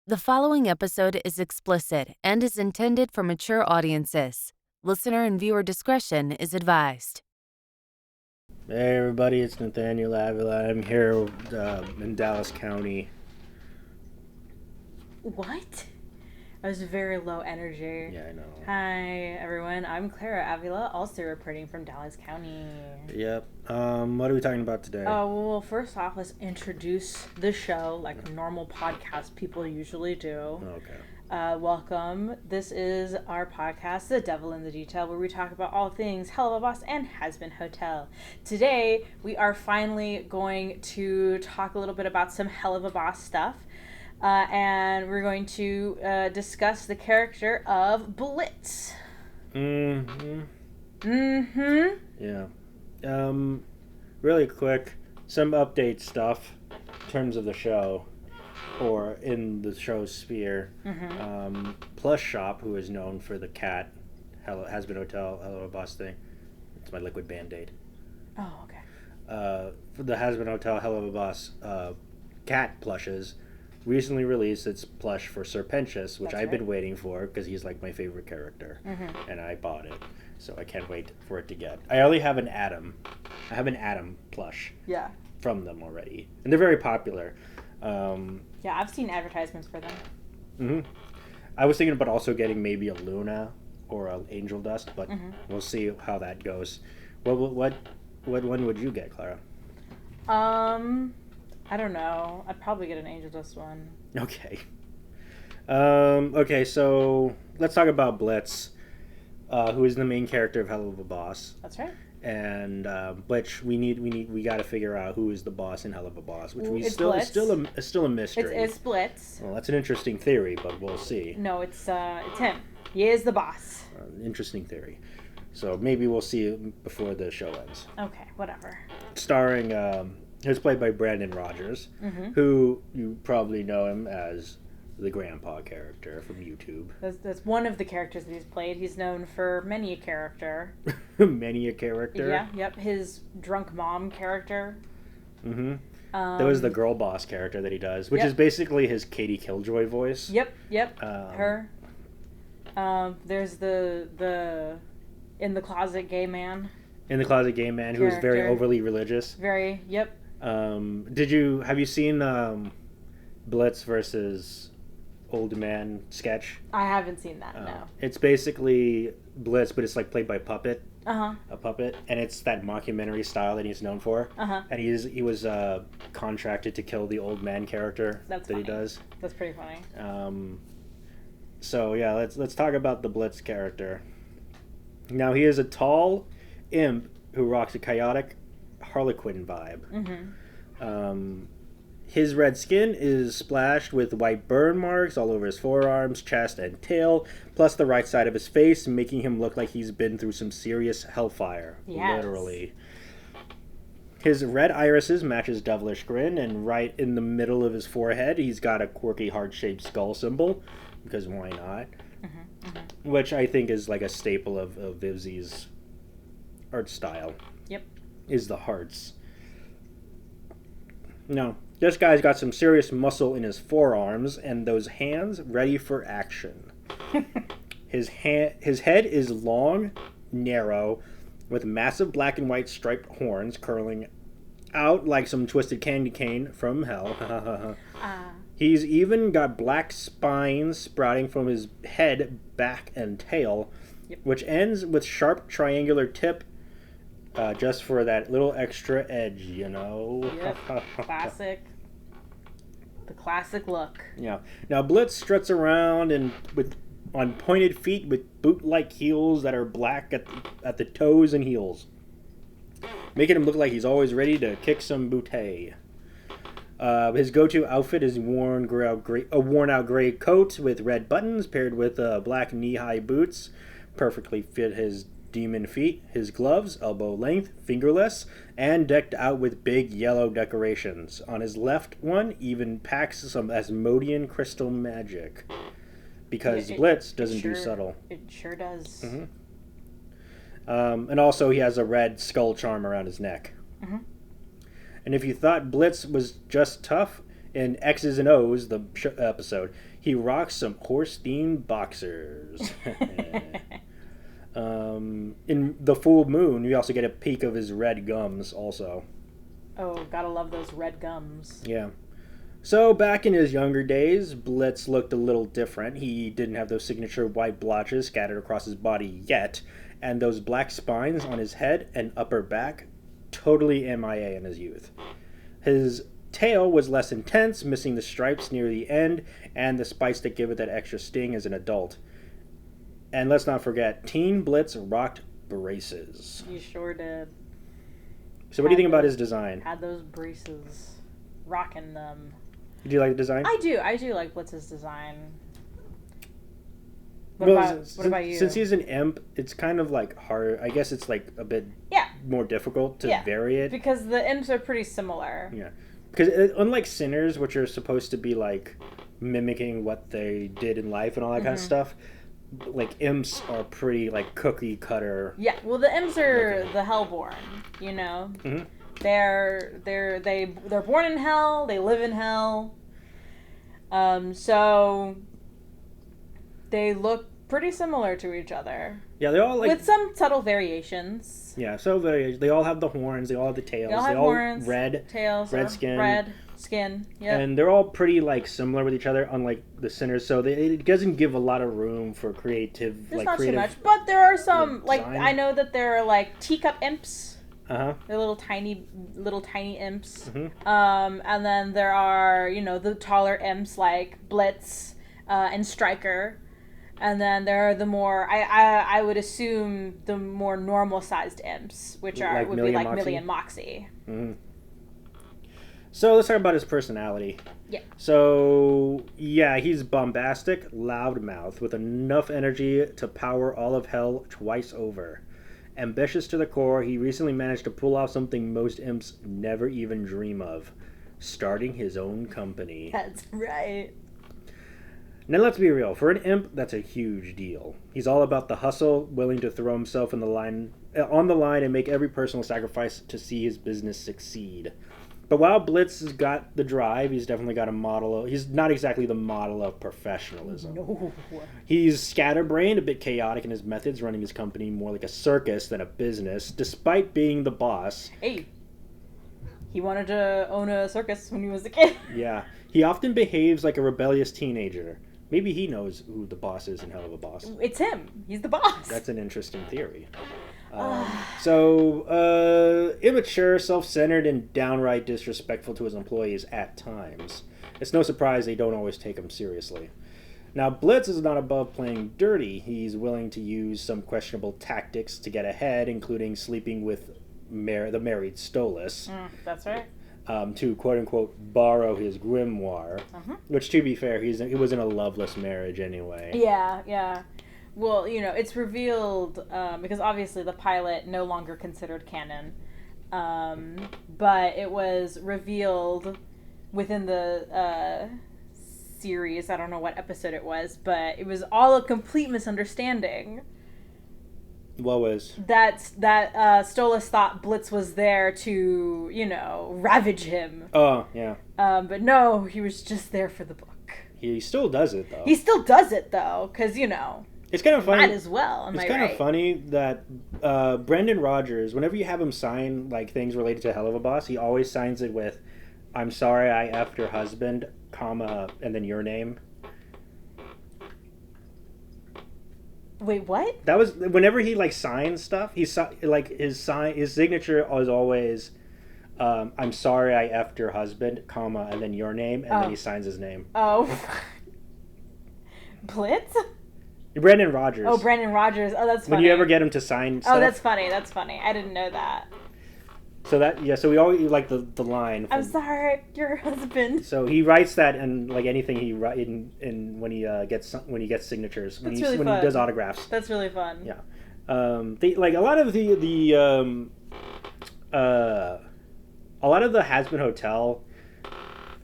The following episode is explicit and is intended for mature audiences. Listener and viewer discretion is advised. Hey everybody, it's Nathaniel Avila. I'm here in Dallas County. What? That was very low energy. Yeah, I know. Hi everyone, I'm Clara Avila, also reporting from Dallas County. Yep. What are we talking about today? Well, first off, let's introduce the show like normal podcast people usually do. Okay. Welcome. This is our podcast, The Devil in the Detail, where we talk about all things Helluva Boss and Hazbin Hotel. Today, we are finally going to talk a little bit about some Helluva Boss stuff. And we're going to discuss the character of Blitz. Yeah. Really quick, some update stuff in terms of the show, or in the show's sphere. Plush Shop, who is known for the cat, Hazbin Hotel, Helluva Boss thing. It's my liquid Band-Aid. Oh, okay. For the Hazbin Hotel, Helluva Boss cat plushes recently released its plush for Serpentius, which I've been waiting for because he's like my favorite character, and I bought it, so I can't wait for it to get. I only have an Atom. I have an Atom plush. Yeah. From them already, and they're very popular. Yeah, I've seen advertisements for them. I was thinking about also getting maybe a Luna or an Angel Dust, but we'll see how that goes. What one would you get, Clara? I don't know. I'd probably get an Angel Dust one. Okay. Okay, so let's talk about Blitz, who is the main character of Helluva Boss. That's right. And which we got to figure out who is the boss in Helluva Boss, which It's still Blitz. is still a mystery. It's Blitz. Well, that's an interesting theory, but we'll see. No, it's him. He is the boss. Interesting theory. So maybe we'll see it before the show ends. Okay, whatever. Starring, he was played by Brandon Rogers, who you probably know him as the grandpa character from YouTube. That's one of the characters that he's played. He's known for many a character. Many a character? Yeah, yep. His drunk mom character. That was the girl boss character that he does, which is basically his Katie Killjoy voice. Yep. Her. There's the in the closet gay man. In the closet gay man who is very overly religious. Very. Yep. Have you seen Blitz versus Old Man sketch? I haven't seen that. No. It's basically Blitz, but it's like played by puppet. A puppet, and it's that mockumentary style that he's known for. And he was contracted to kill the old man character he does. That's pretty funny. So yeah, let's talk about the Blitz character. Now he is a tall imp who rocks a chaotic Harlequin vibe. His red skin is splashed with white burn marks all over his forearms, chest, and tail, plus the right side of his face, making him look like he's been through some serious hellfire. Yes. Literally. His red irises match his devilish grin, and right in the middle of his forehead, he's got a quirky heart-shaped skull symbol, because why not? Which I think is like a staple of Vivzi's art style. Yep. Is the hearts. No. This guy's got some serious muscle in his forearms and those hands ready for action. His head is long, narrow, with massive black and white striped horns curling out like some twisted candy cane from hell. He's even got black spines sprouting from his head, back, and tail, which ends with sharp triangular tip, just for that little extra edge, you know? Yep. Classic. The classic look. Yeah. Now Blitz struts around on pointed feet with boot-like heels that are black at the toes and heels, making him look like he's always ready to kick some booty. His go-to outfit is a worn-out gray coat with red buttons paired with black knee-high boots, perfectly fit his demon feet. His gloves, elbow length, fingerless, and decked out with big yellow decorations. On his left one, even packs some Asmodean crystal magic, because Blitz doesn't do subtle. It sure does. And also he has a red skull charm around his neck. And if you thought Blitz was just tough, In X's and O's, the episode, he rocks some horse-themed boxers. In The Full Moon, we also get a peek of his red gums also. Oh, gotta love those red gums. Yeah. So, back in his younger days, Blitz looked a little different. He didn't have those signature white blotches scattered across his body yet, and those black spines on his head and upper back, totally MIA in his youth. His tail was less intense, missing the stripes near the end, and the spikes that give it that extra sting as an adult. And let's not forget, Teen Blitz rocked braces. You sure did. So what do you think about his design? Had those braces. Rocking them. Do you like the design? I do like Blitz's design. What Well, about you? Since he's an imp, it's kind of like hard. I guess it's like a bit more difficult to vary it. Because the imps are pretty similar. Yeah. Because unlike sinners, which are supposed to be like mimicking what they did in life and all that kind of stuff, like imps are pretty like cookie cutter. Yeah, well the imps are the Hellborn, you know? Mm-hmm. They're born in hell, they live in hell. So they look pretty similar to each other. Yeah, they all like with some subtle variations. Yeah, so they all have the horns, they all have the tails, They all have horns, red, tails, red skin, red skin. Yeah, and they're all pretty like similar with each other, unlike the sinners. So it doesn't give a lot of room for creative. There's like not creative, too much, but there are some design. I know that there are like teacup imps. Uh-huh. They're little tiny imps. Mm-hmm. And then there are, the taller imps like Blitz and Striker. And then there are the more, I would assume, the more normal-sized imps, which would be like Millie and Moxie. Mm-hmm. So let's talk about his personality. Yeah. So, yeah, he's bombastic, loudmouth, with enough energy to power all of hell twice over. Ambitious to the core, he recently managed to pull off something most imps never even dream of: starting his own company. That's right. Now let's be real, for an imp, that's a huge deal. He's all about the hustle, willing to throw himself on the line and make every personal sacrifice to see his business succeed. But while Blitz has got the drive, he's definitely got he's not exactly the model of professionalism. No. He's scatterbrained, a bit chaotic in his methods, running his company more like a circus than a business, despite being the boss. Hey, he wanted to own a circus when he was a kid. Yeah, he often behaves like a rebellious teenager. Maybe he knows who the boss is in Helluva Boss. It's him. He's the boss. That's an interesting theory. Immature, self-centered, and downright disrespectful to his employees at times. It's no surprise they don't always take him seriously. Now, Blitz is not above playing dirty. He's willing to use some questionable tactics to get ahead, including sleeping with the married Stolas. That's right. To quote-unquote borrow his grimoire, which, to be fair, he was in a loveless marriage anyway. Yeah. Well, it's revealed, because obviously the pilot no longer considered canon, but it was revealed within the series. I don't know what episode it was, but it was all a complete misunderstanding. What was? That Stolas thought Blitz was there to, ravage him. Oh, yeah. But no, he was just there for the book. He still does it, though. He still does it, though, because, it's kind of funny. Might as well. It's kind of funny that Brendan Rogers, whenever you have him sign like things related to Helluva Boss, he always signs it with, "I'm sorry I effed your husband, comma, and then your name." Wait, what? That was whenever he like signs stuff. His signature is always, "I'm sorry I effed your husband, comma, and then your name," and then he signs his name. Oh. Blitz? Brendan Rogers. Oh, Brendan Rogers. Oh, that's funny. When you ever get him to sign stuff. Oh, that's funny. I didn't know that. So we always like the line. I'm sorry, your husband. So he writes that in like anything he write in when he gets signatures when he does autographs. That's really fun. Yeah, like a lot of the Hazbin Hotel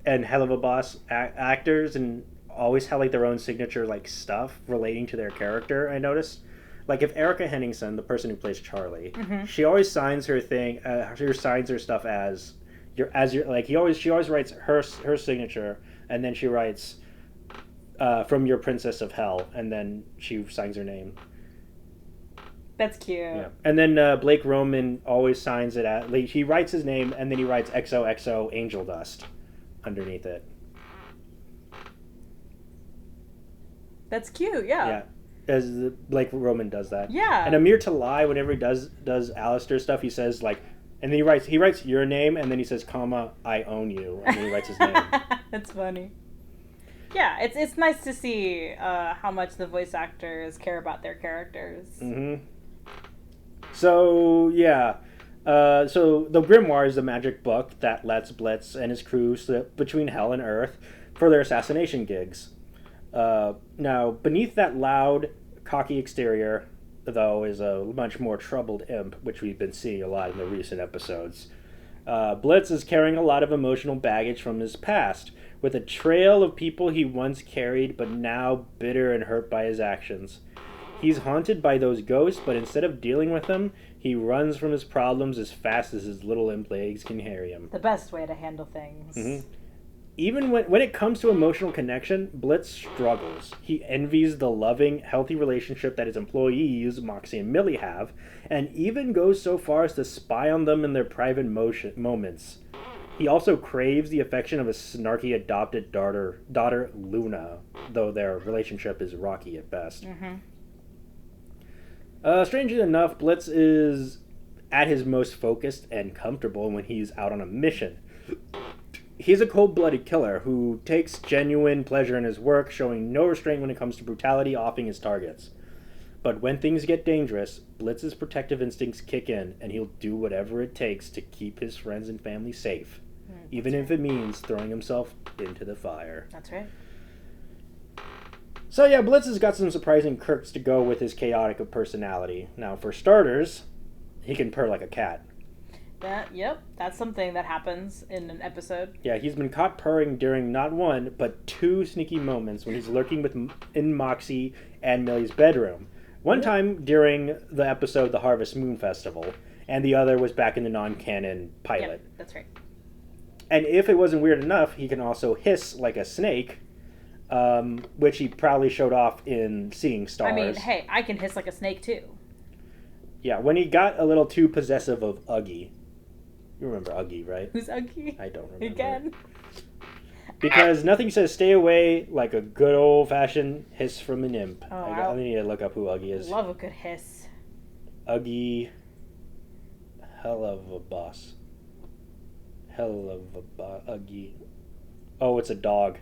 and Helluva Boss actors and always have like their own signature like stuff relating to their character. I noticed. Like if Erica Henningsen, the person who plays Charlie, she always signs her stuff as, she always writes her signature, and then she writes from your Princess of Hell, and then she signs her name. That's cute. Yeah. And then Blake Roman always signs it at, like, he writes his name and then he writes XOXO Angel Dust underneath it. That's cute, yeah. Yeah. As Blake Roman does that. Yeah. And Amir Talai, whenever he does Alistair stuff, he says, like, and then he writes your name and then he says, comma, I own you, and then he writes his name. That's funny. Yeah, it's nice to see how much the voice actors care about their characters. Mm-hmm. So, yeah. So the Grimoire is the magic book that lets Blitz and his crew slip between hell and earth for their assassination gigs. Now, beneath that loud, cocky exterior, though, is a much more troubled imp, which we've been seeing a lot in the recent episodes. Blitz is carrying a lot of emotional baggage from his past, with a trail of people he once carried but now bitter and hurt by his actions. He's haunted by those ghosts, but instead of dealing with them, he runs from his problems as fast as his little imp legs can carry him. The best way to handle things. Mm-hmm. Even when it comes to emotional connection, Blitz struggles. He envies the loving, healthy relationship that his employees, Moxie and Millie, have, and even goes so far as to spy on them in their private moments. He also craves the affection of his snarky adopted daughter Luna, though their relationship is rocky at best. Mm-hmm. Strangely enough, Blitz is at his most focused and comfortable when he's out on a mission. He's a cold-blooded killer who takes genuine pleasure in his work, showing no restraint when it comes to brutality, offing his targets. But when things get dangerous, Blitz's protective instincts kick in, and he'll do whatever it takes to keep his friends and family safe, even if it means throwing himself into the fire. That's right. So yeah, Blitz has got some surprising quirks to go with his chaotic personality. Now, for starters, he can purr like a cat. Yep, that's something that happens in an episode. Yeah, he's been caught purring during not one, but two sneaky moments when he's lurking in Moxie and Millie's bedroom. One time during the episode The Harvest Moon Festival, and the other was back in the non-canon pilot. Yep, that's right. And if it wasn't weird enough, he can also hiss like a snake, which he proudly showed off in Seeing Stars. I mean, hey, I can hiss like a snake too. Yeah, when he got a little too possessive of Uggy. You remember Uggy, right? Who's Uggy? I don't remember. Again? Because nothing says stay away like a good old-fashioned hiss from an imp. Oh, I need to look up who Uggy is. Love a good hiss. Uggy. Hell of a boss. Uggy. Oh, it's a dog.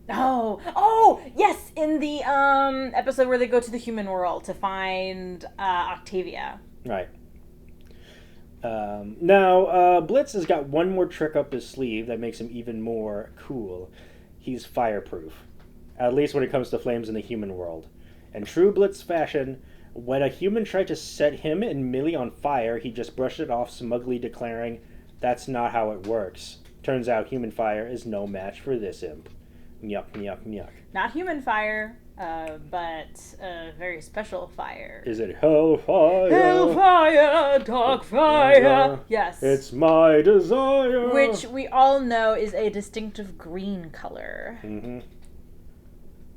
Oh, yes, in the episode where they go to the human world to find Octavia. Right. Now, Blitz has got one more trick up his sleeve that makes him even more cool. He's fireproof. At least when it comes to flames in the human world. In true Blitz fashion, when a human tried to set him and Millie on fire, he just brushed it off, smugly declaring, "That's not how it works." Turns out human fire is no match for this imp. Nyuk, nyuk, nyuk. Not human fire, but a very special fire. Is it hellfire? Hellfire, dog fire. Yes. It's my desire. Which we all know is a distinctive green color. Mm-hmm.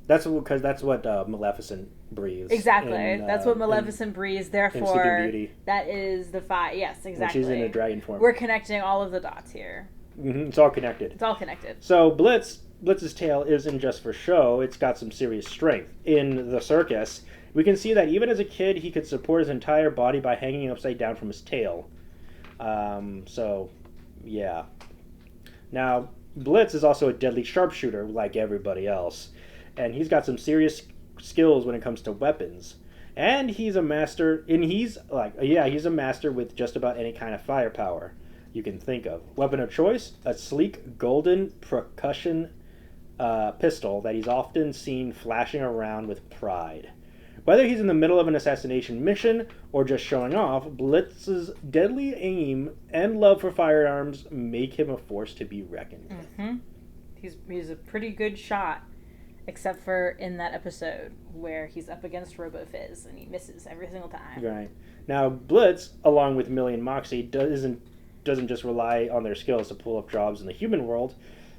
That's what Maleficent breathes. Exactly. That's what Maleficent breathes. Therefore, that is the fire. Yes, exactly. When she's in a dragon form. We're connecting all of the dots here. Mm-hmm. It's all connected. It's all connected. So Blitz's tail isn't just for show, it's got some serious strength. In the circus, we can see that even as a kid, he could support his entire body by hanging upside down from his tail. So, yeah. Now, Blitz is also a deadly sharpshooter, like everybody else. And he's got some serious skills when it comes to weapons. And he's a master, he's a master with just about any kind of firepower you can think of. Weapon of choice, a sleek golden percussion pistol that he's often seen flashing around with pride. Whether he's in the middle of an assassination mission or just showing off, Blitz's deadly aim and love for firearms make him a force to be reckoned with. Mm-hmm. He's a pretty good shot, except for in that episode where he's up against RoboFizz and he misses every single time. Right. Now, Blitz, along with Millie and Moxie, isn't doesn't just rely on their skills to pull up jobs in the human world.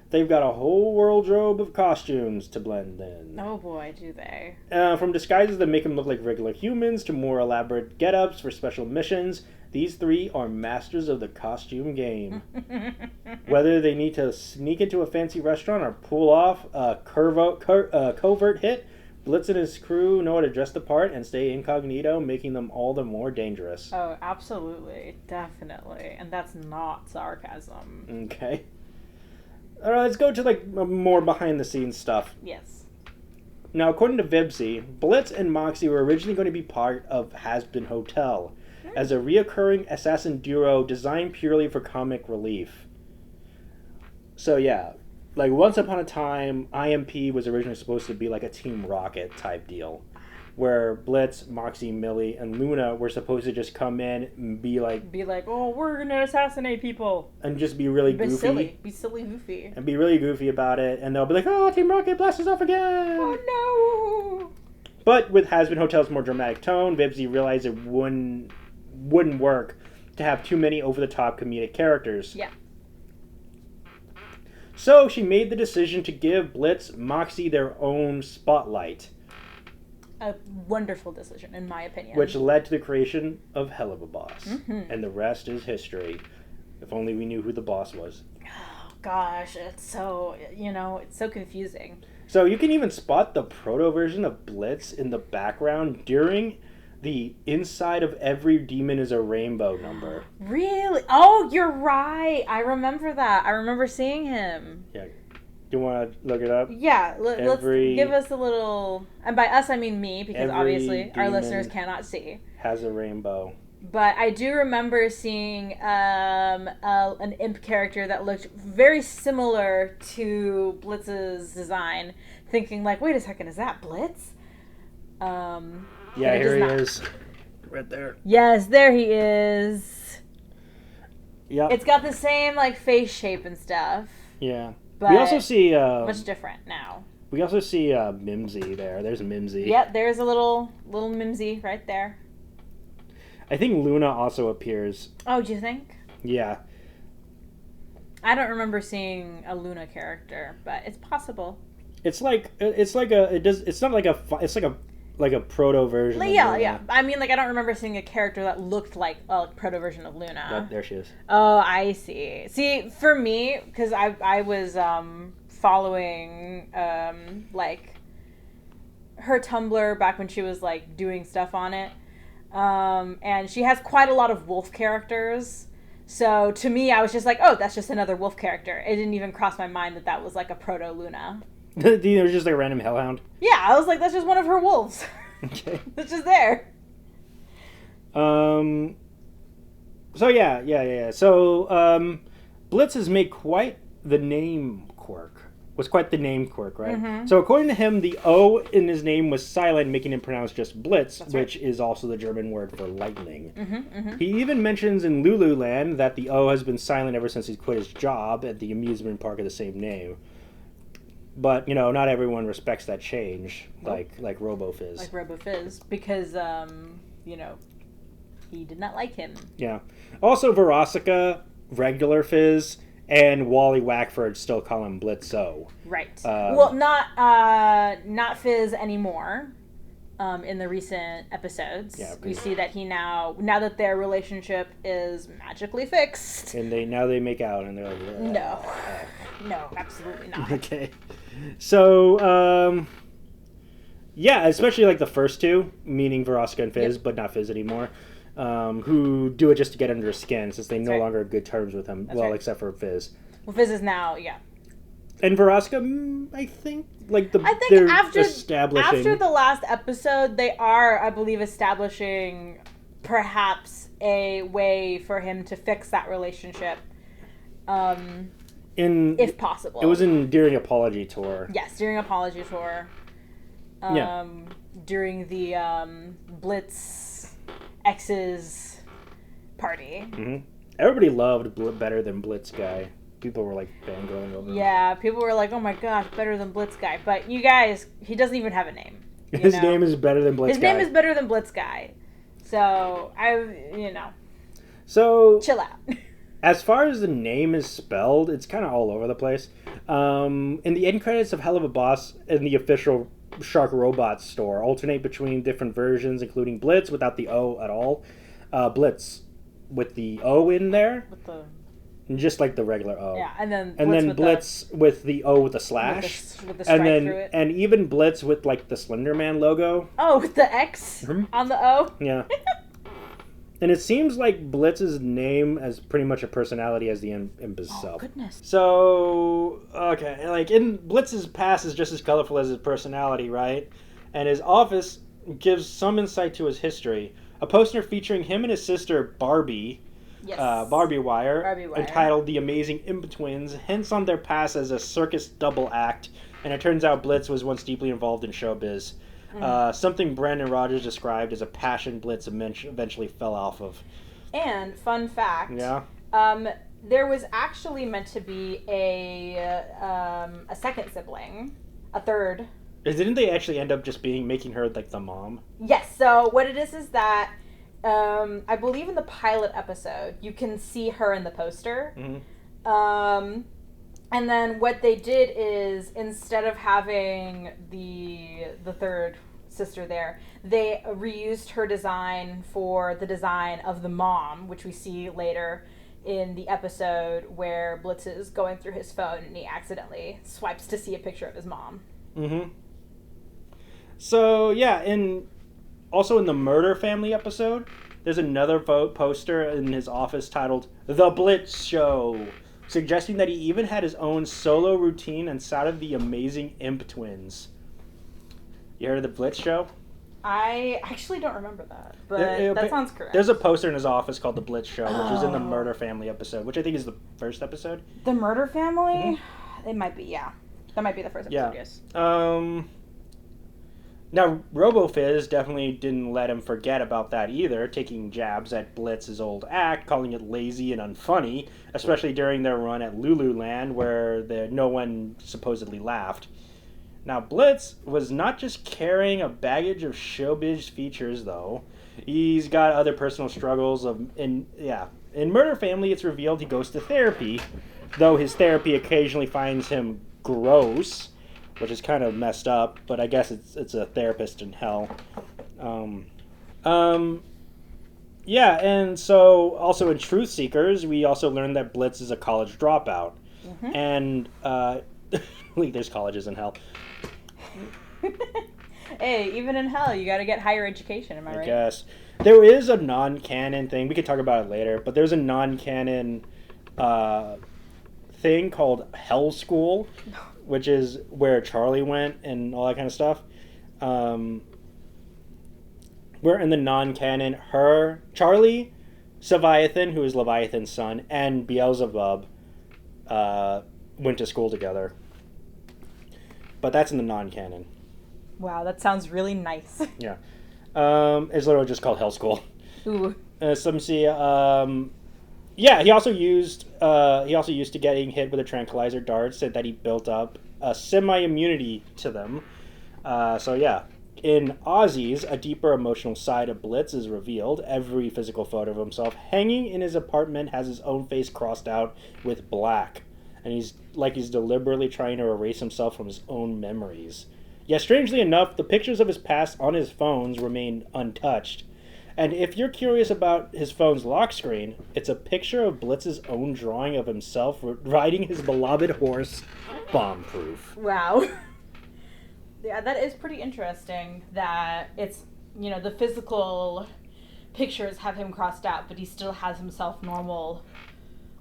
They've got a whole wardrobe of costumes to blend in. Oh boy, do they. From disguises that make them look like regular humans to more elaborate get-ups for special missions, these three are masters of the costume game. Whether they need to sneak into a fancy restaurant or pull off a covert hit, Blitz and his crew know how to dress the part and stay incognito, making them all the more dangerous. Oh, absolutely. Definitely. And that's not sarcasm. Okay. All right, let's go to like more behind-the-scenes stuff. Yes. Now, according to Vibsy, Blitz and Moxie were originally going to be part of Hazbin Hotel as a reoccurring assassin duo designed purely for comic relief. So yeah, like once upon a time, IMP was originally supposed to be like a Team Rocket type deal, where Blitz, Moxie, Millie, and Luna were supposed to just come in and be like, oh, we're gonna assassinate people, and just be really goofy, be silly, goofy, and be really goofy about it, and they'll be like, oh, Team Rocket blast us off again. Oh no! But with Hazbin Hotel's more dramatic tone, Vibsy realized it wouldn't work to have too many over-the-top comedic characters. Yeah. So she made the decision to give Blitz, Moxie their own spotlight. A wonderful decision, in my opinion. Which led to the creation of Helluva Boss. Mm-hmm. And the rest is history. If only we knew who the boss was. Oh, gosh, it's so, it's so confusing. So you can even spot the proto version of Blitz in the background during the inside of every demon is a rainbow number. Really? Oh, you're right. I remember that. I remember seeing him. Yeah. Do you want to look it up? Yeah. Let's give us a little... And by us, I mean me, because obviously our listeners cannot see. Has a rainbow. But I do remember seeing an imp character that looked very similar to Blitz's design, thinking like, wait a second, is that Blitz? Yeah, here he is. Right there. Yes, there he is. Yeah. It's got the same like face shape and stuff. Yeah. But we also see much different now. We also see Mimsy there. There's Mimsy. Yep, there's a little Mimsy right there. I think Luna also appears. Oh, do you think? Yeah. I don't remember seeing a Luna character, but it's possible. It's not like a proto version. Yeah. I mean, like, I don't remember seeing a character that looked like a proto version of Luna. Yep, there she is. Oh, I see. See, for me, because I was following like her Tumblr back when she was like doing stuff on it, and she has quite a lot of wolf characters. So to me, I was just like, oh, that's just another wolf character. It didn't even cross my mind that was like a proto Luna. It was just like a random hellhound. Yeah, I was like, that's just one of her wolves. Okay. It's just there. So yeah. So Blitz has made quite the name quirk. Was quite the name quirk, right? Mm-hmm. So according to him, the O in his name was silent, making him pronounce just Blitz, That's right. which is also the German word for lightning. Mm-hmm, mm-hmm. He even mentions in Lululand that the O has been silent ever since he quit his job at the amusement park of the same name. But, not everyone respects that change, Nope. like RoboFizz. Like RoboFizz, because, he did not like him. Yeah. Also, Verosica, Regular Fizz, and Wally Wackford still call him Blitzø. Right. Well, not Fizz anymore. In the recent episodes, we see that he now that their relationship is magically fixed, and now they make out, and they're like, no, absolutely not. Okay, so especially like the first two, meaning Verosica and Fizz, but not Fizz anymore, who do it just to get under his skin, since they no longer have good terms with him. That's right. Except for Fizz. Well, Fizz is now, And Verosica, I think establishing. After the last episode, they are, I believe, establishing perhaps a way for him to fix that relationship, if possible. It was during Apology Tour. Yes, during Apology Tour. During the Blitz X's party. Mm-hmm. Everybody loved Better Than Blitz guy. People were like fangirling over him. Yeah, people were like, oh my gosh, Better Than Blitz guy. But you guys, he doesn't even have a name. His name is Better Than Blitz guy. His name is Better Than Blitz guy. So, So, chill out. As far as the name is spelled, it's kind of all over the place. In the end credits of Helluva Boss in the official Shark Robots store alternate between different versions, including Blitz without the O at all, Blitz with the O in there, With the just like the regular O. yeah, and then Blitz with the O with the slash, with the stripe through it. And even Blitz with like the Slender Man logo. Oh, with the X on the O. Yeah. And it seems like Blitz's name has pretty much a personality as the imp itself. Oh, goodness. So, okay, like in Blitz's past is just as colorful as his personality, right? And his office gives some insight to his history. A poster featuring him and his sister Barbie, Yes. Barbie Wire, Barbie Wire, entitled The Amazing Imp-Twins, hints on their past as a circus double act, and it turns out Blitz was once deeply involved in showbiz. Something Brandon Rogers described as a passion Blitz eventually fell off of. And fun fact. Yeah. There was actually meant to be a second sibling, a third. Didn't they actually end up just making her like the mom? Yes. So what it is that I believe in the pilot episode you can see her in the poster. Mm-hmm. And then what they did is, instead of having the third sister there, they reused her design for the design of the mom, which we see later in the episode where Blitz is going through his phone and he accidentally swipes to see a picture of his mom. Mm-hmm. So, yeah, also in the Murder Family episode, there's another poster in his office titled The Blitz Show, suggesting that he even had his own solo routine inside of the Amazing Imp Twins. You heard of the Blitz Show? I actually don't remember that, but that sounds correct. There's a poster in his office called The Blitz Show, which is in the Murder Family episode, which I think is the first episode. The Murder Family? Mm-hmm. It might be, yeah. That might be the first episode, yes. Now, RoboFizz definitely didn't let him forget about that either, taking jabs at Blitz's old act, calling it lazy and unfunny, especially during their run at Lululand, where no one supposedly laughed. Now, Blitz was not just carrying a baggage of showbiz features, though. He's got other personal struggles. In Murder Family, it's revealed he goes to therapy, though his therapy occasionally finds him gross, which is kind of messed up, but I guess it's a therapist in hell. Yeah, and so also in Truth Seekers, we also learned that Blitz is a college dropout. Mm-hmm. And there's colleges in hell. Hey, even in hell, you got to get higher education, am I right? I guess. There is a non-canon thing. We could talk about it later, but there's a non-canon thing called Hell School, which is where Charlie went and all that kind of stuff. Where in the non-canon, Charlie, Leviathan, who is Leviathan's son, and Beelzebub went to school together. But that's in the non-canon. Wow, that sounds really nice. Yeah. It's literally just called Hell School. Ooh. Some see, yeah, he also used to getting hit with a tranquilizer dart, said that he built up a semi-immunity to them. So yeah. In Ozzy's, a deeper emotional side of Blitz is revealed. Every physical photo of himself hanging in his apartment has his own face crossed out with black. And he's deliberately trying to erase himself from his own memories. Yet strangely enough, the pictures of his past on his phones remain untouched. And if you're curious about his phone's lock screen, it's a picture of Blitz's own drawing of himself riding his beloved horse, bomb-proof. Wow. Yeah, that is pretty interesting that it's, the physical pictures have him crossed out, but he still has himself normal.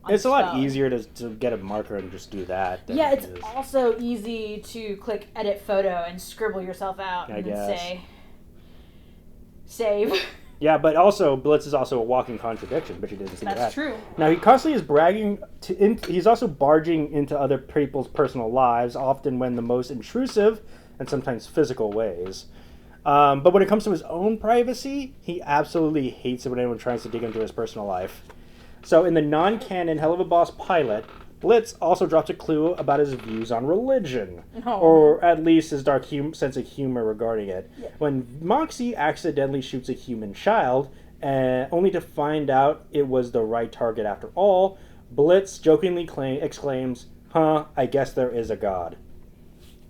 It's a lot easier to get a marker and just do that. Yeah, it's also easy to click edit photo and scribble yourself out and then say save. Yeah, but also Blitz is also a walking contradiction, but he doesn't see that. That's true. Now he constantly is bragging. He's also barging into other people's personal lives, often when the most intrusive and sometimes physical ways. But when it comes to his own privacy, he absolutely hates it when anyone tries to dig into his personal life. So in the non-canon Helluva Boss pilot, Blitz also drops a clue about his views on religion, or at least his dark sense of humor regarding it. Yeah. When Moxie accidentally shoots a human child, only to find out it was the right target after all, Blitz jokingly exclaims, "Huh, I guess there is a god."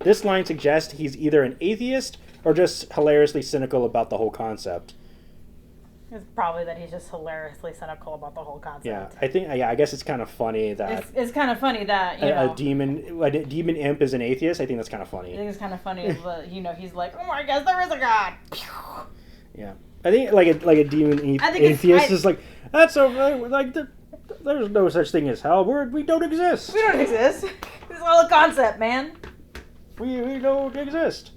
This line suggests he's either an atheist or just hilariously cynical about the whole concept. It's probably that he's just hilariously cynical about the whole concept. Yeah, I guess it's kind of funny that it's kind of funny that a demon imp is an atheist. I think that's kind of funny. I think it's kind of funny, but he's like, "Oh, I guess there is a god." Yeah, I think like a demon atheist is like, that's there's no such thing as hell. We don't exist. We don't exist. It's all a concept, man. We don't exist.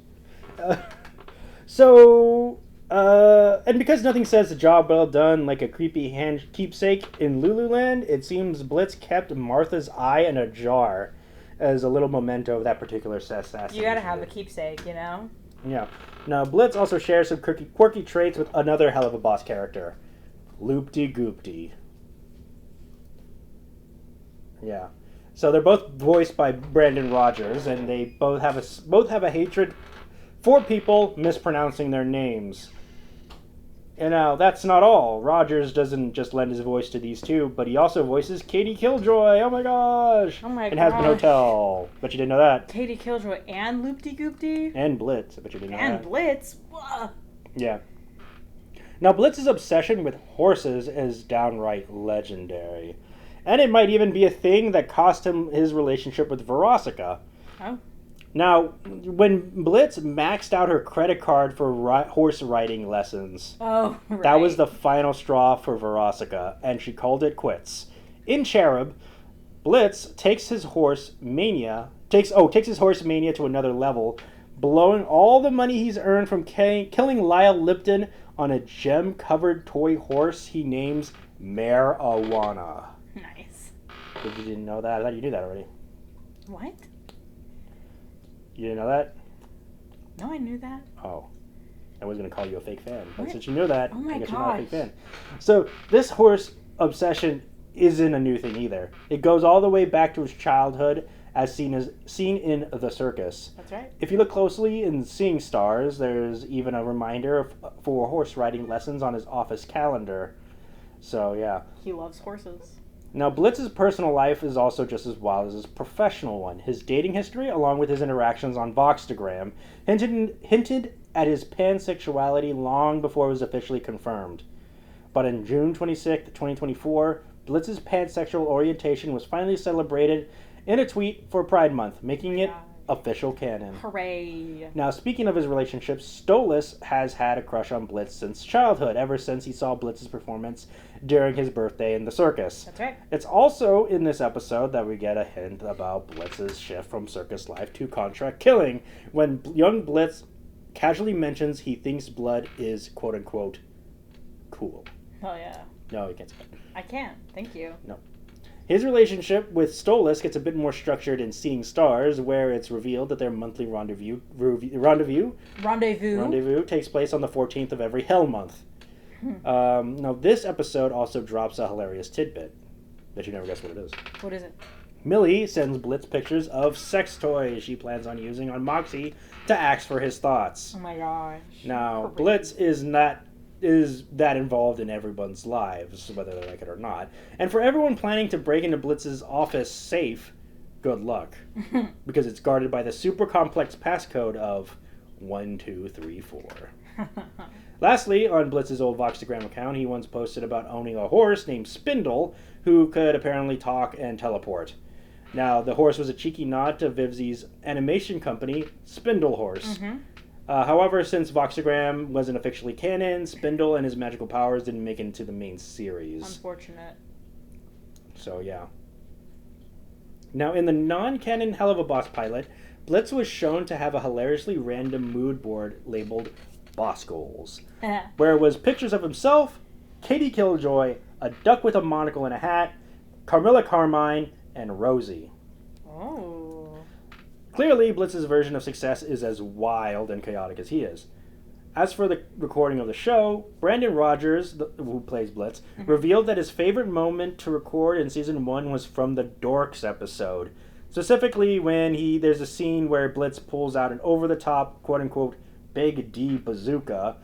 And because nothing says the job well done like a creepy hand keepsake in Lululand, it seems Blitz kept Martha's eye in a jar as a little memento of that particular assassination. You gotta have a keepsake, you know? Yeah. Now, Blitz also shares some quirky traits with another Helluva Boss character, Loop-de-Goop-de. Yeah. So they're both voiced by Brandon Rogers, and they both have a hatred for people mispronouncing their names. And now, that's not all. Rogers doesn't just lend his voice to these two, but he also voices Katie Killjoy. Oh my gosh! Oh my gosh! In gosh. Hazbin Hotel. Bet you didn't know that. Katie Killjoy and Loop-de-Goop-de? And Blitz. I bet you didn't know that. And Blitz? Whoa. Yeah. Now, Blitz's obsession with horses is downright legendary. And it might even be a thing that cost him his relationship with Verosica. Oh. Now, when Blitz maxed out her credit card for horse riding lessons, that was the final straw for Verosica, and she called it quits. In Cherub, Blitz takes his horse mania to another level, blowing all the money he's earned from killing Lyle Lipton on a gem-covered toy horse he names Marijuana. Nice. You didn't know that? I thought you knew that already. What? You didn't know that? No, I knew that. Oh. I was going to call you a fake fan. But since you know that, I guess you're not a fake fan. So, this horse obsession isn't a new thing either. It goes all the way back to his childhood, as seen in The Circus. That's right. If you look closely in Seeing Stars, there's even a reminder for horse riding lessons on his office calendar. So, yeah. He loves horses. Now, Blitz's personal life is also just as wild as his professional one. His dating history, along with his interactions on Voxtagram, hinted at his pansexuality long before it was officially confirmed. But on June 26, 2024, Blitz's pansexual orientation was finally celebrated in a tweet for Pride Month, making it official canon. Hooray. Now, speaking of his relationships, Stolas has had a crush on Blitz since childhood, ever since he saw Blitz's performance during his birthday in the circus. That's right. It's also in this episode that we get a hint about Blitz's shift from circus life to contract killing, when young Blitz casually mentions he thinks blood is, quote-unquote, cool. Oh, yeah. No, you can't say that. I can't. Thank you. No. His relationship with Stolas gets a bit more structured in Seeing Stars, where it's revealed that their monthly rendezvous takes place on the 14th of every Hell month. Now, this episode also drops a hilarious tidbit that you never guess what it is. What is it? Millie sends Blitz pictures of sex toys she plans on using on Moxie to ask for his thoughts. Oh my gosh. Now, Blitz is that involved in everyone's lives, whether they like it or not. And for everyone planning to break into Blitz's office safe, good luck. Because it's guarded by the super complex passcode of 1234. Lastly, on Blitz's old Voxtagram account, he once posted about owning a horse named Spindle, who could apparently talk and teleport. Now, the horse was a cheeky nod to Vivzi's animation company, Spindle Horse. Mm-hmm. However, since Voxtagram wasn't officially canon, Spindle and his magical powers didn't make it into the main series. Unfortunate. So, yeah. Now, in the non-canon Helluva Boss pilot, Blitz was shown to have a hilariously random mood board labeled Boss Goals, where it was pictures of himself, Katie Killjoy, a duck with a monocle and a hat, Carmilla Carmine, and Rosie. Oh. Clearly, Blitz's version of success is as wild and chaotic as he is. As for the recording of the show, Brandon Rogers, who plays Blitz, revealed that his favorite moment to record in Season 1 was from the Dorks episode. Specifically, when there's a scene where Blitz pulls out an over-the-top, quote-unquote, Big D bazooka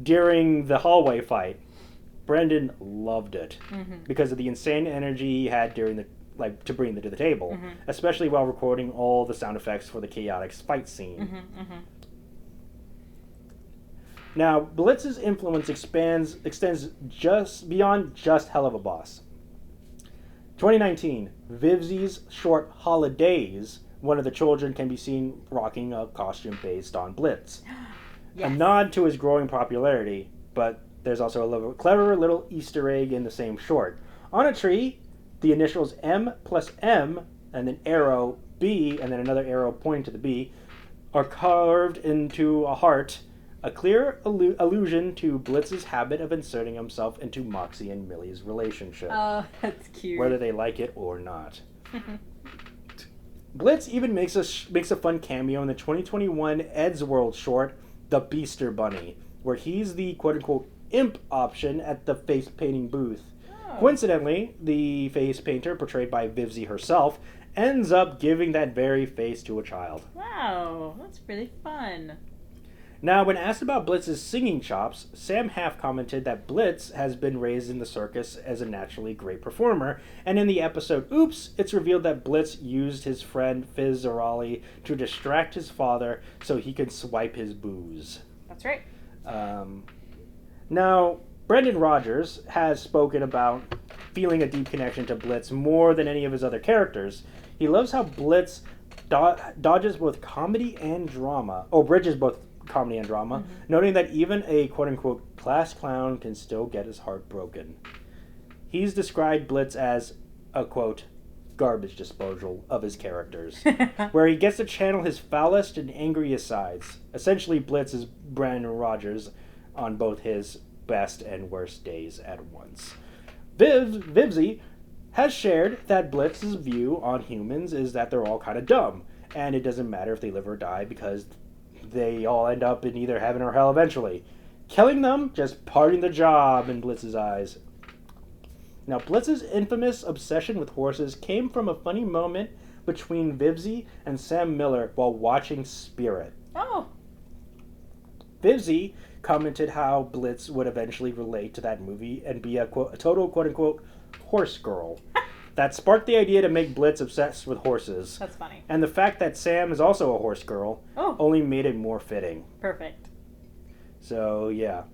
during the hallway fight. Brendan loved it Mm-hmm. because of the insane energy he had during the to bring it to the table, Mm-hmm. especially while recording all the sound effects for the chaotic fight scene. Mm-hmm. Mm-hmm. Now, Blitz's influence extends just beyond just Helluva Boss. 2019, Vivzi's short Holidays, one of the children can be seen rocking a costume based on Blitz. Yes. A nod to his growing popularity, but there's also a clever little Easter egg in the same short. On a tree, the initials M plus M, and an arrow B, and then another arrow pointing to the B, are carved into a heart, a clear allusion to Blitz's habit of inserting himself into Moxie and Millie's relationship, Oh, that's cute. whether they like it or not. Blitz even makes a fun cameo in the 2021 Ed's World short, The Beaster Bunny, where he's the quote-unquote imp option at the face painting booth. Oh. Coincidentally, the face painter, portrayed by Vivzi herself, ends up giving that very face to a child. Wow, that's really fun. Now, when asked about Blitz's singing chops, Sam Half commented that Blitz has been raised in the circus as a naturally great performer, and in the episode Oops, it's revealed that Blitz used his friend Fizz Zarali to distract his father so he could swipe his booze. That's right. Now, Brendan Rogers has spoken about feeling a deep connection to Blitz more than any of his other characters. He loves how Blitz dodges both comedy and drama, bridges both comedy and drama, noting that even a quote-unquote class clown can still get his heart broken. He's described Blitz as a, quote, garbage disposal of his characters, where he gets to channel his foulest and angriest sides. Essentially, Blitz is Brendan Rogers on both his best and worst days at once. Vivzi has shared that Blitz's view on humans is that they're all kind of dumb, and it doesn't matter if they live or die because they all end up in either heaven or hell eventually. Killing them, just parting the job in Blitz's eyes. Now, Blitz's infamous obsession with horses came from a funny moment between Vivzi and Sam Miller while watching Spirit. Oh. Vivzi commented how Blitz would eventually relate to that movie and be a total quote-unquote horse girl. That sparked the idea to make Blitz obsessed with horses. That's funny. And the fact that Sam is also a horse girl only made it more fitting. Perfect. So, yeah.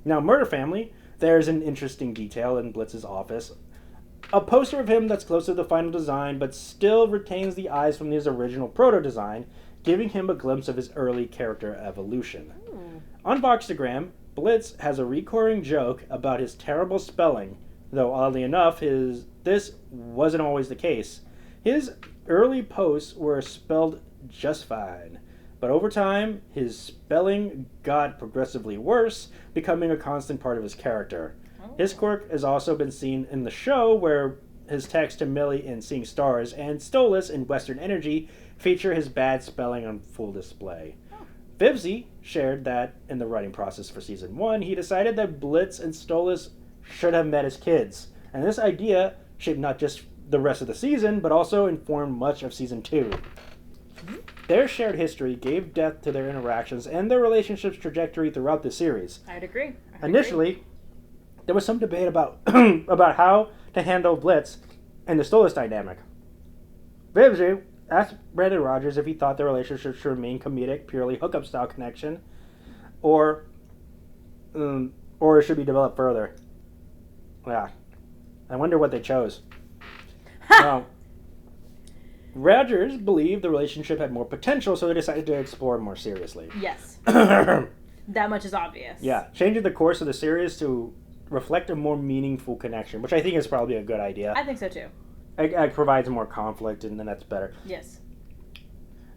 Now, Murder Family, there's an interesting detail in Blitz's office. A poster of him that's close to the final design, but still retains the eyes from his original proto-design, giving him a glimpse of his early character evolution. Ooh. On Boxtagram, Blitz has a recurring joke about his terrible spelling, though oddly enough, this wasn't always the case. His early posts were spelled just fine, but over time, his spelling got progressively worse, becoming a constant part of his character. Oh. His quirk has also been seen in the show, where his text to Millie in Seeing Stars and Stolas in Western Energy feature his bad spelling on full display. Vivzi shared that in the writing process for Season 1, he decided that Blitz and Stolas should have met as kids, and this idea shaped not just the rest of the season, but also informed much of Season 2. Their shared history gave depth to their interactions and their relationship's trajectory throughout the series. I'd agree. Initially, there was some debate about about how to handle Blitz and the Stolas dynamic. Vivzi asked Brendan Rogers if he thought the relationship should remain comedic, purely hookup style connection, or it should be developed further. Yeah, I wonder what they chose. Now, Rogers believed the relationship had more potential, so they decided to explore it more seriously. Yes. That much is obvious. Yeah, changing the course of the series to reflect a more meaningful connection, which I think is probably a good idea. I think so too. It provides more conflict, and then that's better. Yes.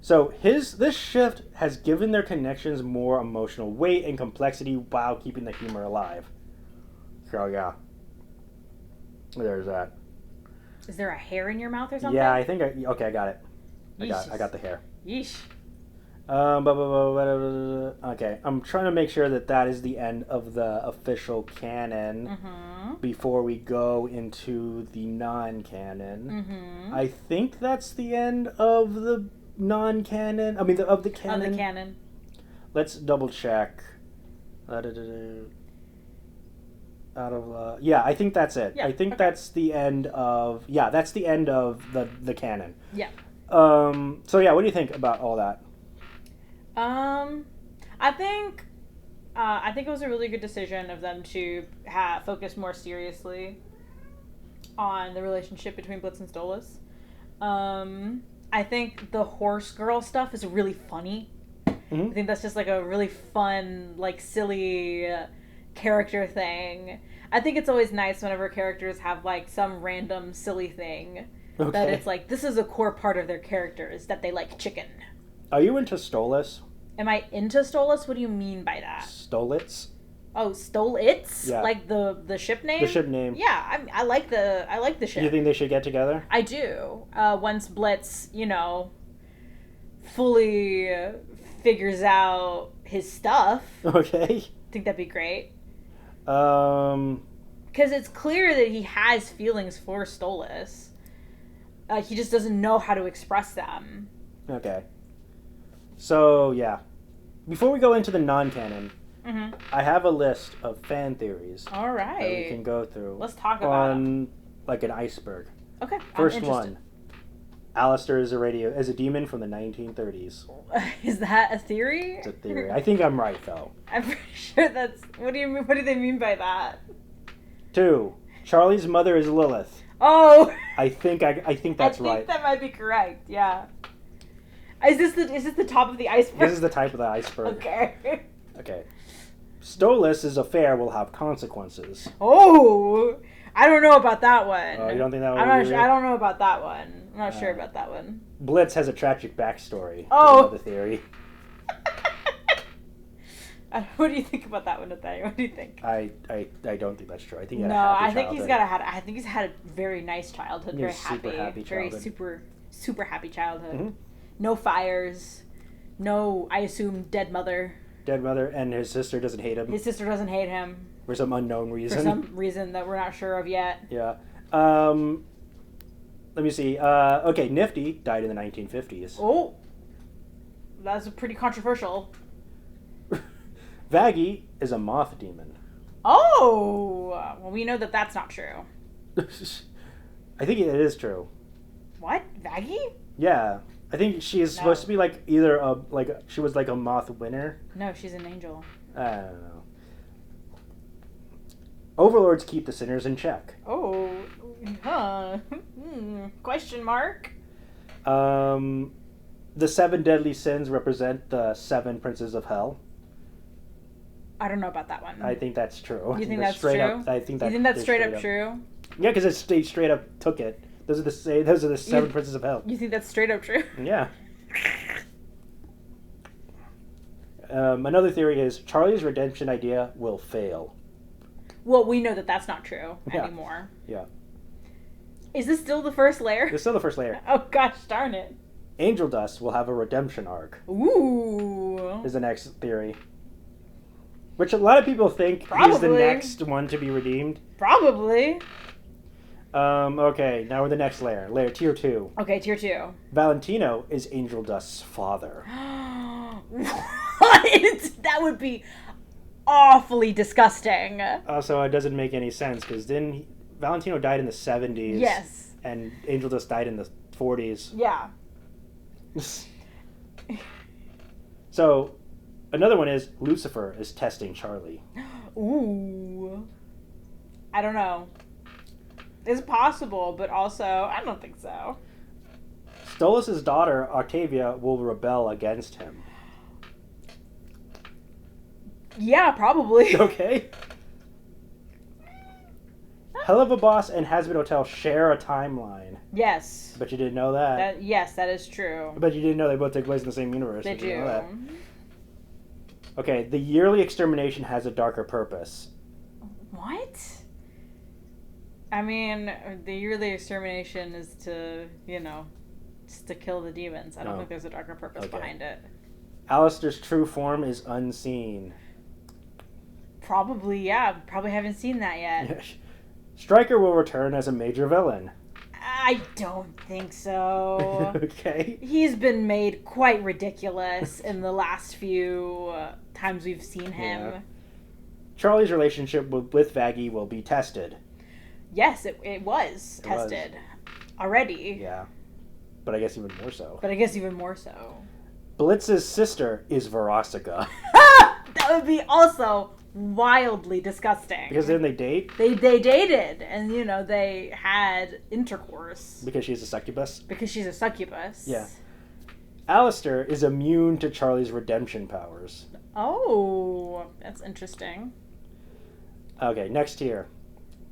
So this shift has given their connections more emotional weight and complexity while keeping the humor alive. So yeah, there's that. Is there a hair in your mouth or something? Yeah, I think I got it. I got the hair. Yeesh. Okay, I'm trying to make sure that is the end of the official canon before we go into the non-canon. I think that's the end of the non-canon. I mean, of the canon. Of the canon. Let's double check. Out of yeah, I think that's it. Yeah, I think okay. that's the end of that's the end of the canon. Yeah. So yeah, what do you think about all that? I think it was a really good decision of them to focus more seriously on the relationship between Blitz and Stolas. I think the horse girl stuff is really funny. Mm-hmm. I think that's just like a really fun, like silly character thing. I think it's always nice whenever characters have like some random silly thing that it's like this is a core part of their character is that they like chicken. Are you into Stolas? Am I into Stolas? What do you mean by that? Stolitz? Oh, Stolitz? Yeah. Like the ship name? The ship name. Yeah, I like the ship. You think they should get together? I do. Once Blitz, fully figures out his stuff. Okay. I think that'd be great. Um, Because it's clear that he has feelings for Stolas. He just doesn't know how to express them. okay. So, yeah. Before we go into the non-canon, I have a list of fan theories All that we can right. go through. Let's talk about them. on like an iceberg. Okay. First I'm interested. one. Alistair is a demon from the 1930s. Is that a theory? It's a theory. I think I'm right though. I'm pretty sure that's. What do they mean by that? 2. Charlie's mother is Lilith. Oh. I think that's right. I think that might be correct. Yeah. Is this the top of the iceberg? This is the type of the iceberg. Okay. Okay. Stolas' affair will have consequences. Oh, I don't know about that one. Oh, you don't think that one? I'm not sure. I don't know about that one. I'm not sure about that one. Blitz has a tragic backstory. Oh. Another theory. What do you think about that one, Nathaniel? What do you think? I don't think that's true. I think he had No, a happy I think childhood. I think he's had a very nice childhood, Yeah, very super happy very childhood. super happy childhood. Mhm. No fires, no, I assume dead mother. Dead mother, and his sister doesn't hate him His sister doesn't hate him for some unknown reason. for some reason that we're not sure of yet. Yeah. Let me see. Okay, Nifty died in the 1950s. Oh, that's pretty controversial. Vaggie is a moth demon. Oh, well, we know that that's not true. I think it is true. What? Vaggie? Yeah. I think she is supposed to be like either she was like a moth winner. No, she's an angel. I don't know. Overlords keep the sinners in check. Oh, huh. Question mark? The 7 deadly sins represent the 7 princes of hell. I don't know about that one. I think that's true. You think that's true? I think You think that's straight up true? Yeah, because they straight up took it. Those are the 7 princes of hell. You think that's straight up true? Yeah. Another theory is Charlie's redemption idea will fail. Well, we know that that's not true Yeah. anymore. Yeah. Is this still the first layer? It's still the first layer. Oh gosh darn it. Angel Dust will have a redemption arc. Ooh. Is the next theory. Which a lot of people think he's the Probably. next one to be redeemed. Probably. Okay, now we're the next layer. Layer tier 2. Okay, tier 2. Valentino is Angel Dust's father. What? That would be awfully disgusting. Also, it doesn't make any sense because Valentino died in the 70s. Yes. And Angel Dust died in the 40s. Yeah. So, another one is Lucifer is testing Charlie. Ooh. I don't know. It's possible, but also, I don't think so. Stolas' daughter, Octavia, will rebel against him. Yeah, probably. Okay. Helluva Boss and Hazbin Hotel share a timeline. Yes. But you didn't know that. Yes, that is true. But you didn't know they both take place in the same universe. They Did you do. know that? Okay, the yearly extermination has a darker purpose. What? I mean, the yearly extermination is to, just to kill the demons. I don't Oh. think there's a darker purpose Okay. behind it. Alistair's true form is unseen. Probably, yeah. Probably haven't seen that yet. Stryker will return as a major villain. I don't think so. Okay. He's been made quite ridiculous in the last few times we've seen him. Charlie's relationship with Vaggie will be tested. Yes, it was tested already. Yeah. But I guess even more so. Blitz's sister is Verosika. That would be also wildly disgusting. Because then they date? They dated, and, they had intercourse. Because she's a succubus? Because she's a succubus. Yeah. Alistair is immune to Charlie's redemption powers. Oh, that's interesting. Okay, next tier.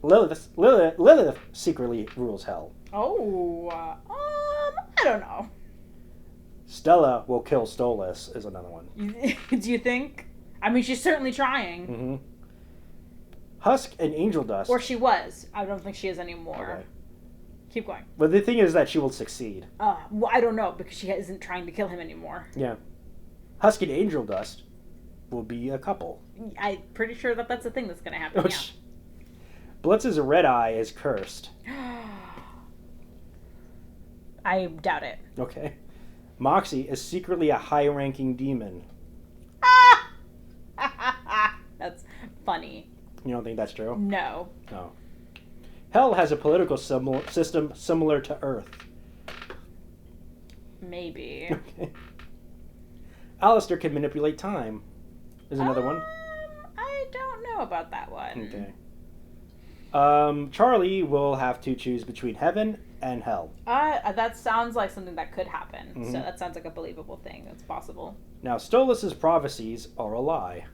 Lilith secretly rules hell. Oh, I don't know. Stella will kill Stolas is another one. Do you think? I mean, she's certainly trying. Mm-hmm. Husk and Angel Dust. Or she was. I don't think she is anymore. Okay. Keep going. But the thing is that she will succeed. Well, I don't know, because she isn't trying to kill him anymore. Yeah. Husk and Angel Dust will be a couple. I'm pretty sure that's the thing that's going to happen, yeah. Blitz's red eye is cursed. I doubt it. Okay. Moxie is secretly a high-ranking demon. That's funny. You don't think that's true? No. No. Hell has a political system similar to Earth. Maybe. Okay. Alistair can manipulate time. Is another one. I don't know about that one. Okay. Charlie will have to choose between heaven and hell. That sounds like something that could happen. Mm-hmm. So that sounds like a believable thing. That's possible. Now, Stolas' prophecies are a lie.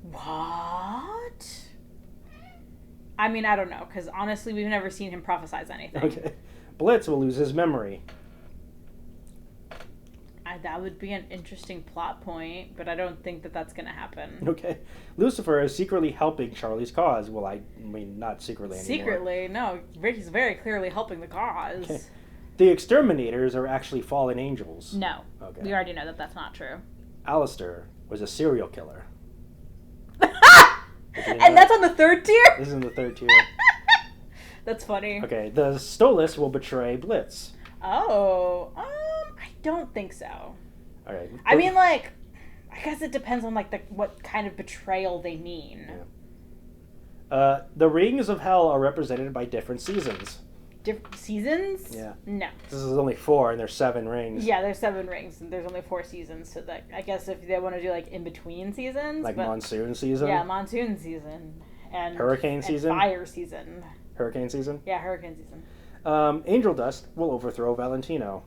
What? I mean, I don't know, because honestly, we've never seen him prophesize anything. Okay. Blitz will lose his memory. That would be an interesting plot point, but I don't think that's going to happen. Okay. Lucifer is secretly helping Charlie's cause. Well, I mean, not secretly anymore. Secretly? No. He's very clearly helping the cause. Okay. The exterminators are actually fallen angels. No. Okay. We already know that that's not true. Alistair was a serial killer. And that's on the third tier? This is in the third tier. That's funny. Okay. The Stolas will betray Blitz. Oh. I don't think so. All right. I mean, I guess it depends on, what kind of betrayal they mean. Yeah. The rings of hell are represented by different seasons. Different seasons? Yeah. No. This is only 4, and there's 7 rings. Yeah, there's 7 rings, and there's only 4 seasons. So I guess if they want to do in between seasons, monsoon season. Yeah, monsoon season and hurricane season. Fire season. Hurricane season. Yeah, hurricane season. Angel Dust will overthrow Valentino.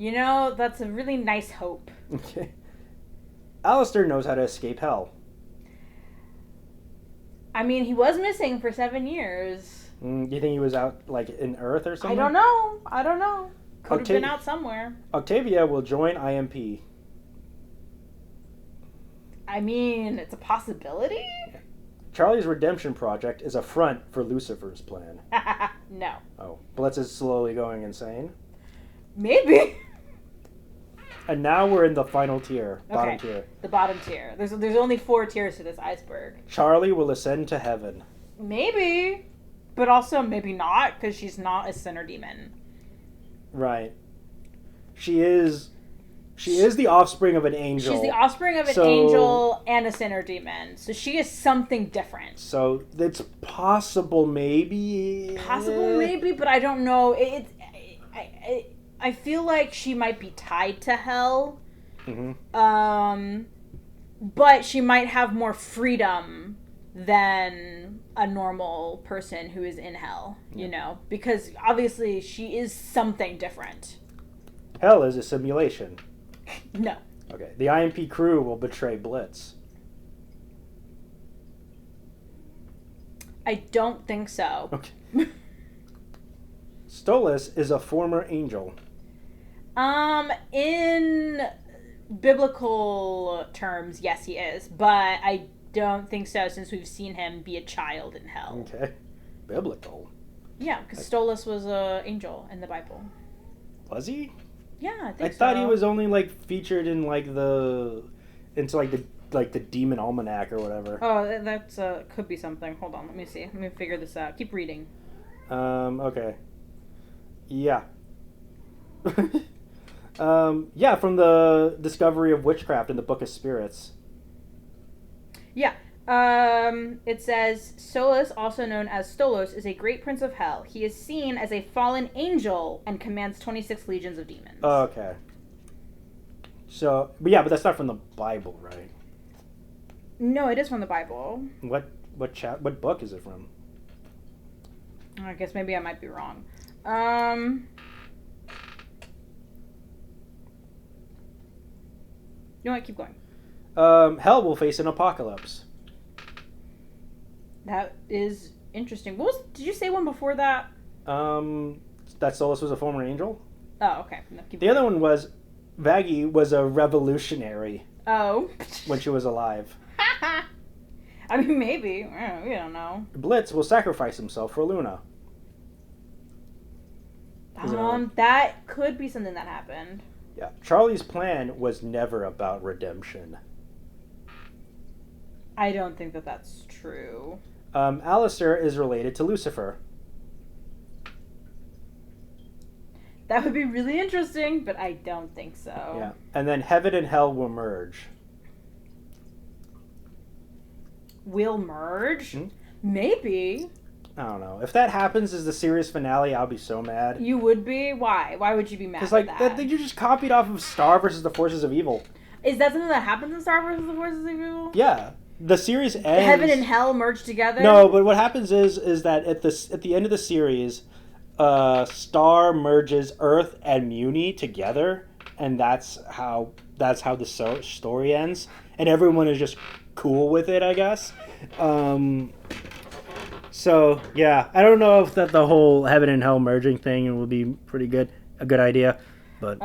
That's a really nice hope. Okay. Alistair knows how to escape hell. I mean, he was missing for 7 years. Do you think he was out, in Earth or something? I don't know. Could have been out somewhere. Octavia will join IMP. I mean, it's a possibility? Charlie's redemption project is a front for Lucifer's plan. No. Oh. Blitz is slowly going insane. Maybe. And now we're in the final tier. Bottom tier. The bottom tier. There's only 4 tiers to this iceberg. Charlie will ascend to heaven. Maybe. But also maybe not, because she's not a sinner demon. Right. She is the offspring of an angel. She's the offspring of an angel and a sinner demon. So she is something different. So it's possible maybe. Possible maybe, but I don't know. I feel like she might be tied to hell. Mm-hmm. But she might have more freedom than a normal person who is in hell, because obviously she is something different. Hell is a simulation. No. Okay. The IMP crew will betray Blitz. I don't think so. Okay. Stolas is a former angel. In biblical terms, yes, he is, but I don't think so since we've seen him be a child in hell. Okay. Biblical. Yeah, because Stolas was an angel in the Bible. Was he? Yeah, I think I thought he was only featured in the Demon Almanac or whatever. Oh, that's could be something. Hold on, let me see. Let me figure this out. Keep reading. Okay. Yeah. From the discovery of witchcraft in the Book of Spirits. Yeah. It says Solus, also known as Stolos, is a great prince of hell. He is seen as a fallen angel and commands 26 legions of demons. Oh, okay. So, but that's not from the Bible, right? No, it is from the Bible. What book is it from? I guess maybe I might be wrong. You know what? Keep going. Hell will face an apocalypse. That is interesting. Did you say one before that? That Solus was a former angel? Oh, okay. No, the other one was Vaggie was a revolutionary. Oh. When she was alive. I mean, maybe. We don't know. Blitz will sacrifice himself for Luna. That could be something that happened. Yeah. Charlie's plan was never about redemption. I don't think that that's true. Alistair is related to Lucifer. That would be really interesting, but I don't think so. Yeah. And then heaven and hell will merge. Will merge? Maybe. I don't know. If that happens as the series finale, I'll be so mad. You would be? Why? Why would you be mad at that? Because you just copied off of Star versus the Forces of Evil. Is that something that happens in Star vs. the Forces of Evil? Yeah. The series ends... Heaven and hell merge together? No, but what happens is that at the end of the series, Star merges Earth and Muni together, and that's how the story ends. And everyone is just cool with it, I guess. So, yeah. I don't know if that the whole heaven and hell merging thing will be a good idea. But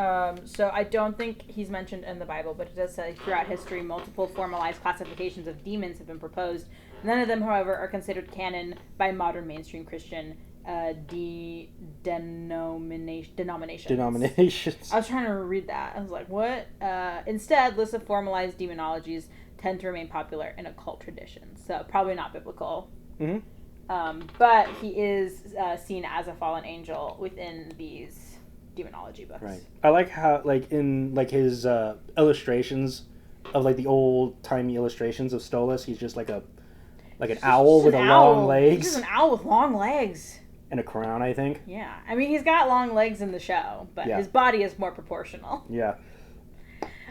so I don't think he's mentioned in the Bible, but it does say throughout history multiple formalized classifications of demons have been proposed. None of them, however, are considered canon by modern mainstream Christian denominations. I was trying to read that. I was like, what? Instead, lists of formalized demonologies tend to remain popular in occult traditions. So probably not biblical. Mm-hmm. But he is seen as a fallen angel within these demonology books. Right. I like how, in his illustrations of the old timey illustrations of Stolas, he's just like an owl with long legs. He's just an owl with long legs. And a crown, I think. Yeah. I mean, he's got long legs in the show, but his body is more proportional. Yeah.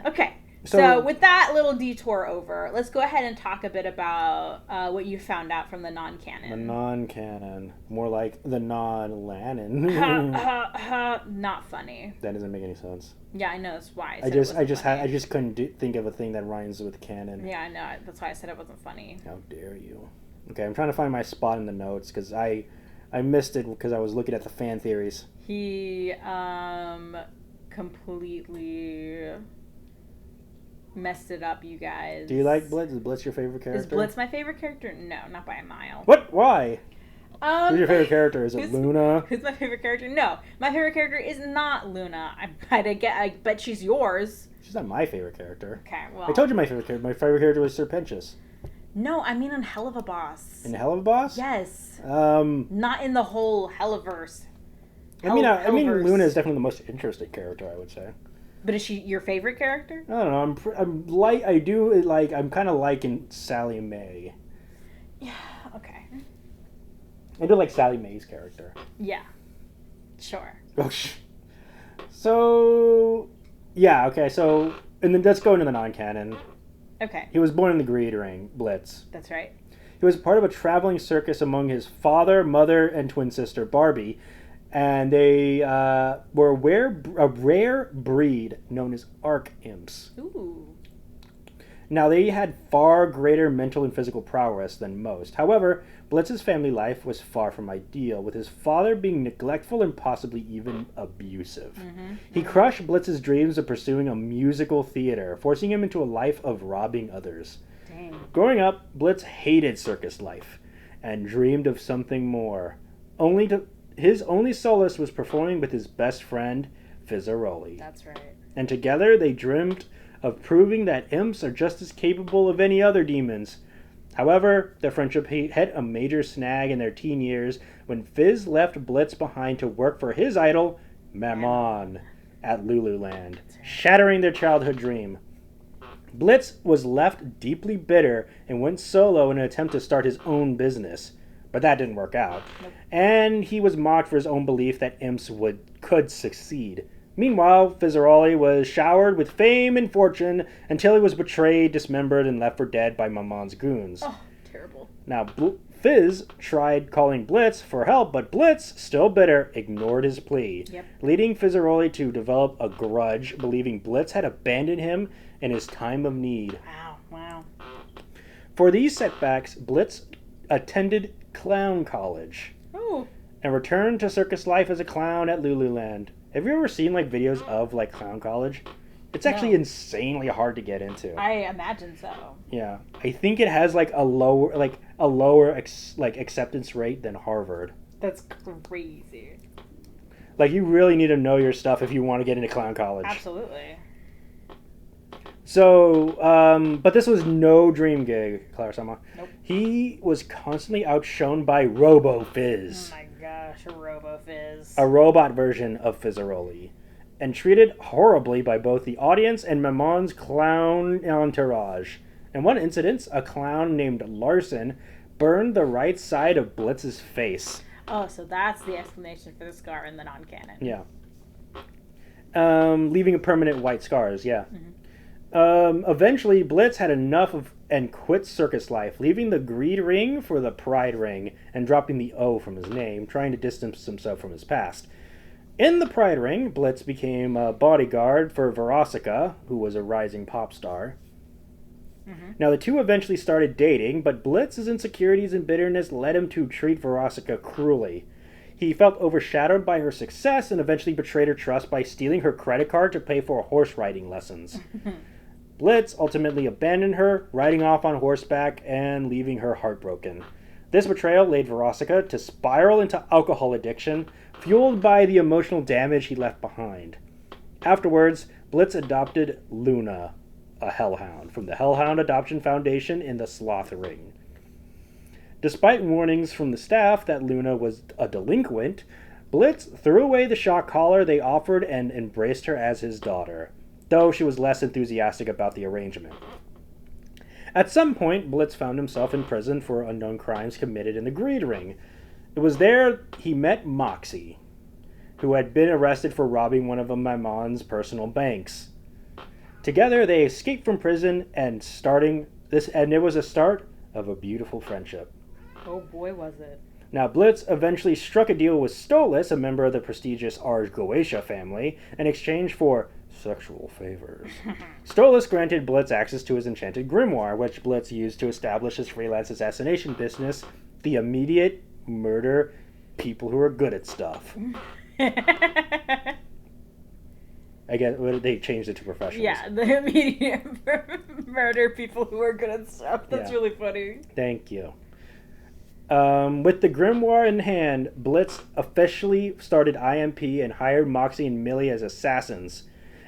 Okay. So with that little detour over, let's go ahead and talk a bit about what you found out from the non-canon. The non-canon. More like the non-Lannon. Not funny. That doesn't make any sense. Yeah, I know. That's why I just couldn't think of a thing that rhymes with canon. Yeah, I know. That's why I said it wasn't funny. How dare you? Okay, I'm trying to find my spot in the notes because I missed it because I was looking at the fan theories. He completely messed it up, you guys. Do you like Blitz? Is Blitz your favorite character? Is Blitz my favorite character? No, not by a mile. What? Why? Who's your favorite character? Is it Luna? Who's my favorite character? No, my favorite character is not Luna. I bet she's yours. She's not my favorite character. Okay, well. I told you my favorite character. My favorite character was Serpentius. No, I mean in Helluva Boss. In Helluva Boss? Yes. Not in the whole Helliverse. I mean, Luna is definitely the most interesting character, I would say. But is she your favorite character? I don't know. I'm kind of liking Sally Mae. Yeah. Okay. I do like Sally Mae's character. Yeah. Sure. So, yeah. Okay. So, and then let's go into the non-canon. Okay. He was born in the Greed Ring, Blitz. That's right. He was part of a traveling circus among his father, mother, and twin sister Barbie. And they were a rare breed known as arc imps. Ooh. Now, they had far greater mental and physical prowess than most. However, Blitz's family life was far from ideal, with his father being neglectful and possibly even abusive. Mm-hmm. He crushed Blitz's dreams of pursuing a musical theater, forcing him into a life of robbing others. Dang. Growing up, Blitz hated circus life and dreamed of something more. His only solace was performing with his best friend, Fizzaroli. That's right. And together they dreamt of proving that imps are just as capable of any other demons. However, their friendship hit a major snag in their teen years when Fizz left Blitz behind to work for his idol, Mammon, at Lululand, shattering their childhood dream. Blitz was left deeply bitter and went solo in an attempt to start his own business, but that didn't work out. Nope. And he was mocked for his own belief that imps could succeed. Meanwhile, Fizzaroli was showered with fame and fortune until he was betrayed, dismembered, and left for dead by Maman's goons. Oh, terrible. Now, Fizz tried calling Blitz for help, but Blitz, still bitter, ignored his plea, leading Fizzaroli to develop a grudge, believing Blitz had abandoned him in his time of need. Wow. For these setbacks, Blitz attended clown college and returned to circus life as a clown at Lululand. Have you ever seen videos of clown college? It's actually insanely hard to get into. I imagine so. Yeah, I think it has a lower acceptance rate than Harvard. That's crazy. You really need to know your stuff if you want to get into clown college. Absolutely. So, but this was no dream gig, Clara Sama. Nope. He was constantly outshone by Robo-Fizz. Oh my gosh, Robo-Fizz. A robot version of Fizzaroli. And treated horribly by both the audience and Maman's clown entourage. In one incident, a clown named Larson burned the right side of Blitz's face. Oh, so that's the explanation for the scar in the non-canon. Yeah. Leaving permanent white scars, yeah. Mm-hmm. Eventually, Blitz had enough and quit circus life, leaving the greed ring for the pride ring and dropping the O from his name, trying to distance himself from his past. In the pride ring, Blitz became a bodyguard for Veronica, who was a rising pop star. Mm-hmm. Now, the two eventually started dating, but Blitz's insecurities and bitterness led him to treat Veronica cruelly. He felt overshadowed by her success and eventually betrayed her trust by stealing her credit card to pay for horse riding lessons. Blitz ultimately abandoned her, riding off on horseback and leaving her heartbroken. This betrayal led Veronica to spiral into alcohol addiction, fueled by the emotional damage he left behind. Afterwards, Blitz adopted Luna, a hellhound, from the Hellhound Adoption Foundation in the Sloth Ring. Despite warnings from the staff that Luna was a delinquent, Blitz threw away the shock collar they offered and embraced her as his daughter, though she was less enthusiastic about the arrangement. At some point, Blitz found himself in prison for unknown crimes committed in the Greed Ring. It was there he met Moxie, who had been arrested for robbing one of Maman's personal banks. Together, they escaped from prison and it was a start of a beautiful friendship. Oh boy, was it. Now, Blitz eventually struck a deal with Stolas, a member of the prestigious Arj Goetia family, in exchange for sexual favors. Stolas granted Blitz access to his enchanted grimoire, which Blitz used to establish his freelance assassination business, the immediate murder people who are good at stuff. I guess they changed it to professionals. Yeah, the immediate murder people who are good at stuff. That's really funny. Thank you. With the grimoire in hand, Blitz officially started IMP and hired Moxie and Millie as assassins,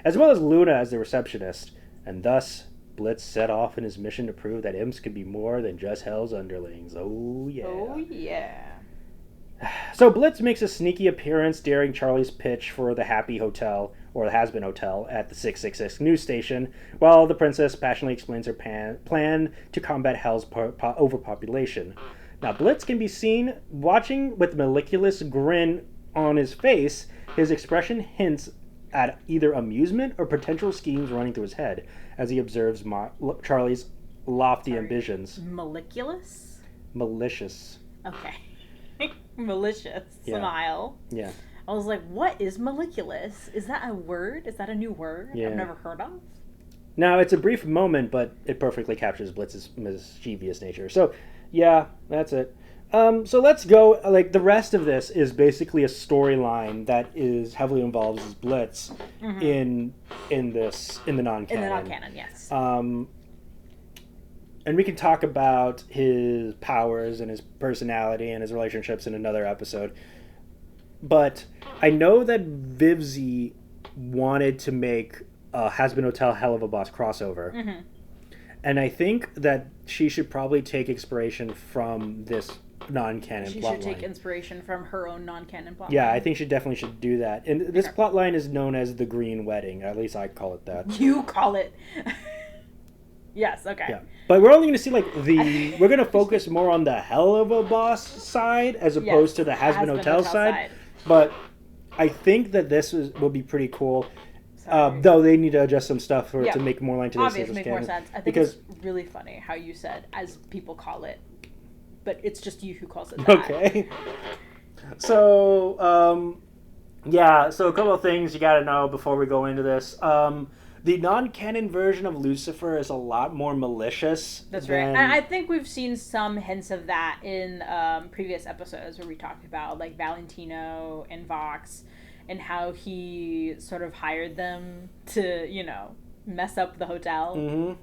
as well as Luna as the receptionist, and thus Blitz set off in his mission to prove that imps could be more than just Hell's underlings. Oh yeah. Oh yeah. So Blitz makes a sneaky appearance during Charlie's pitch for the Happy Hotel, or the Hazbin Hotel, at the 666 news station, while the princess passionately explains her plan to combat Hell's overpopulation. Now, Blitz can be seen watching with a malicious grin on his face. His expression hints at either amusement or potential schemes running through his head as he observes Charlie's lofty ambitions. Malicious? Malicious. Okay. Malicious. Yeah. Smile. Yeah. I was like, what is maliculous? Is that a word? Is that a new word Yeah. I've never heard of? Now, it's a brief moment, but it perfectly captures Blitz's mischievous nature. So, yeah, that's it. So let's go, the rest of this is basically a storyline that is heavily involves Blitz in the non-canon. In the non-canon, yes. And we can talk about his powers and his personality and his relationships in another episode. But I know that Vivzy wanted to make Hazbin Hotel Helluva Boss crossover. Mm-hmm. And I think that she should probably take inspiration from this non-canon plotline. She should take inspiration from her own non-canon plotline. Yeah, I think she definitely should do that. And this plotline is known as the Green Wedding. At least I call it that. You call it. Yes, okay. Yeah. But we're only going to see, like, we're going to focus more on the Helluva boss side as opposed to the Hazbin Hotel side. But I think that this will be pretty cool. Though they need to adjust some stuff to make more line to this. Obviously, make more sense. I think it's really funny how you said, as people call it, but it's just you who calls it that. Okay. So, so a couple of things you got to know before we go into this. The non-canon version of Lucifer is a lot more malicious. That's right. And I think we've seen some hints of that in previous episodes where we talked about, like, Valentino and Vox and how he sort of hired them to, mess up the hotel. Mm-hmm.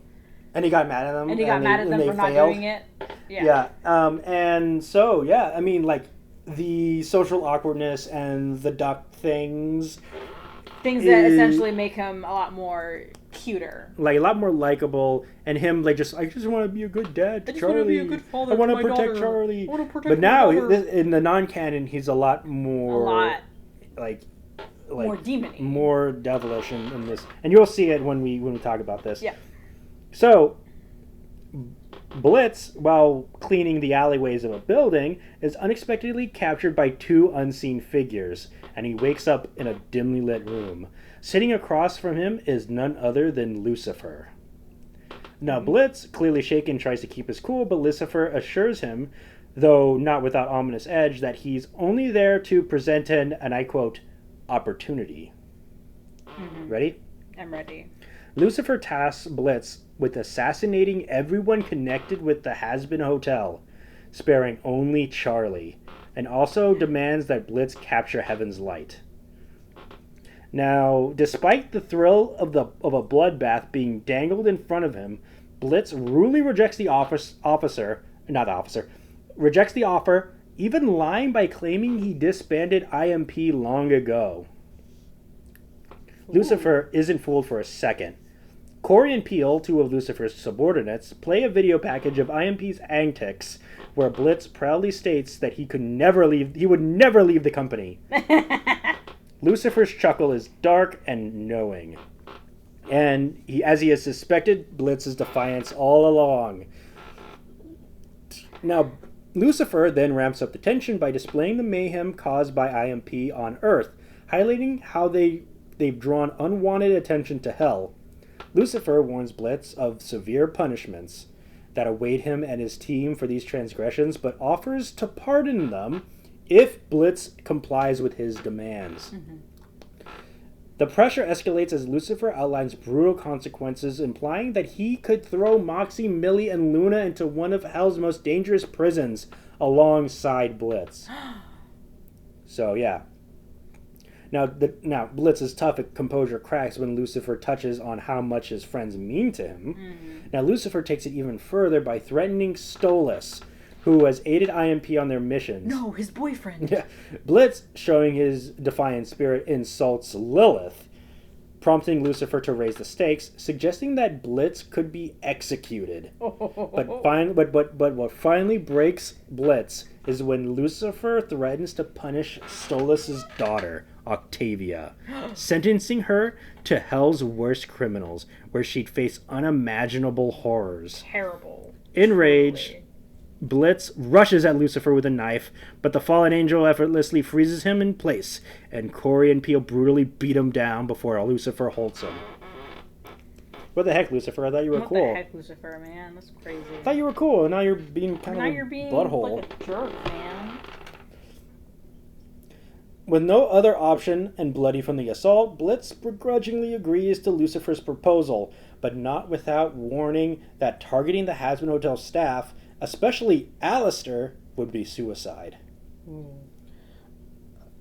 And he got mad at them. And he got mad at them for not doing it. Yeah. And so, I mean, like, the social awkwardness and the duck things that essentially make him a lot more cuter, like a lot more likable, and him like I just want to be a good dad to Charlie. Want to be a good father. I want to protect Charlie. But now in the non-canon, he's a lot more like more demon-y, more devilish in this, and you'll see it when we talk about this. Yeah. So Blitz, while cleaning the alleyways of a building, is unexpectedly captured by two unseen figures, and he wakes up in a dimly lit room. Sitting across from him is none other than Lucifer. Now, Blitz, clearly shaken, tries to keep his cool, but Lucifer assures him, though not without ominous edge, that he's only there to present and I quote, opportunity. Mm-hmm. Ready? I'm ready. Lucifer tasks Blitz with assassinating everyone connected with the Hazbin Hotel, sparing only Charlie, and also demands that Blitz capture Heaven's Light. Now, despite the thrill of a bloodbath being dangled in front of him, Blitz rudely rejects the rejects the offer, even lying by claiming he disbanded IMP long ago. Ooh. Lucifer isn't fooled for a second. Corey and Peel, two of Lucifer's subordinates, play a video package of IMP's antics where Blitz proudly states that he would never leave the company. Lucifer's chuckle is dark and knowing. And as he has suspected Blitz's defiance all along. Now, Lucifer then ramps up the tension by displaying the mayhem caused by IMP on Earth, highlighting how they've drawn unwanted attention to Hell. Lucifer warns Blitz of severe punishments that await him and his team for these transgressions, but offers to pardon them if Blitz complies with his demands. Mm-hmm. The pressure escalates as Lucifer outlines brutal consequences, implying that he could throw Moxie, Millie, and Luna into one of Hell's most dangerous prisons alongside Blitz. So, yeah. Now, Blitz's tough composure cracks when Lucifer touches on how much his friends mean to him. Mm-hmm. Now, Lucifer takes it even further by threatening Stolas, who has aided IMP on their missions. No, his boyfriend. Yeah. Blitz, showing his defiant spirit, insults Lilith, prompting Lucifer to raise the stakes, suggesting that Blitz could be executed. But what finally breaks Blitz is when Lucifer threatens to punish Stolas' daughter, Octavia, sentencing her to Hell's worst criminals, where she'd face unimaginable horrors. Terrible. Enraged, Blitz rushes at Lucifer with a knife, but the fallen angel effortlessly freezes him in place, and Corey and Peel brutally beat him down before Lucifer holds him. What the heck, Lucifer? I thought you were cool. What the heck, Lucifer, man? That's crazy. I thought you were cool, and now you're being kind of a butthole. Like a jerk, man. With no other option and bloody from the assault, Blitz begrudgingly agrees to Lucifer's proposal, but not without warning that targeting the Hazbin Hotel staff, especially Alistair, would be suicide.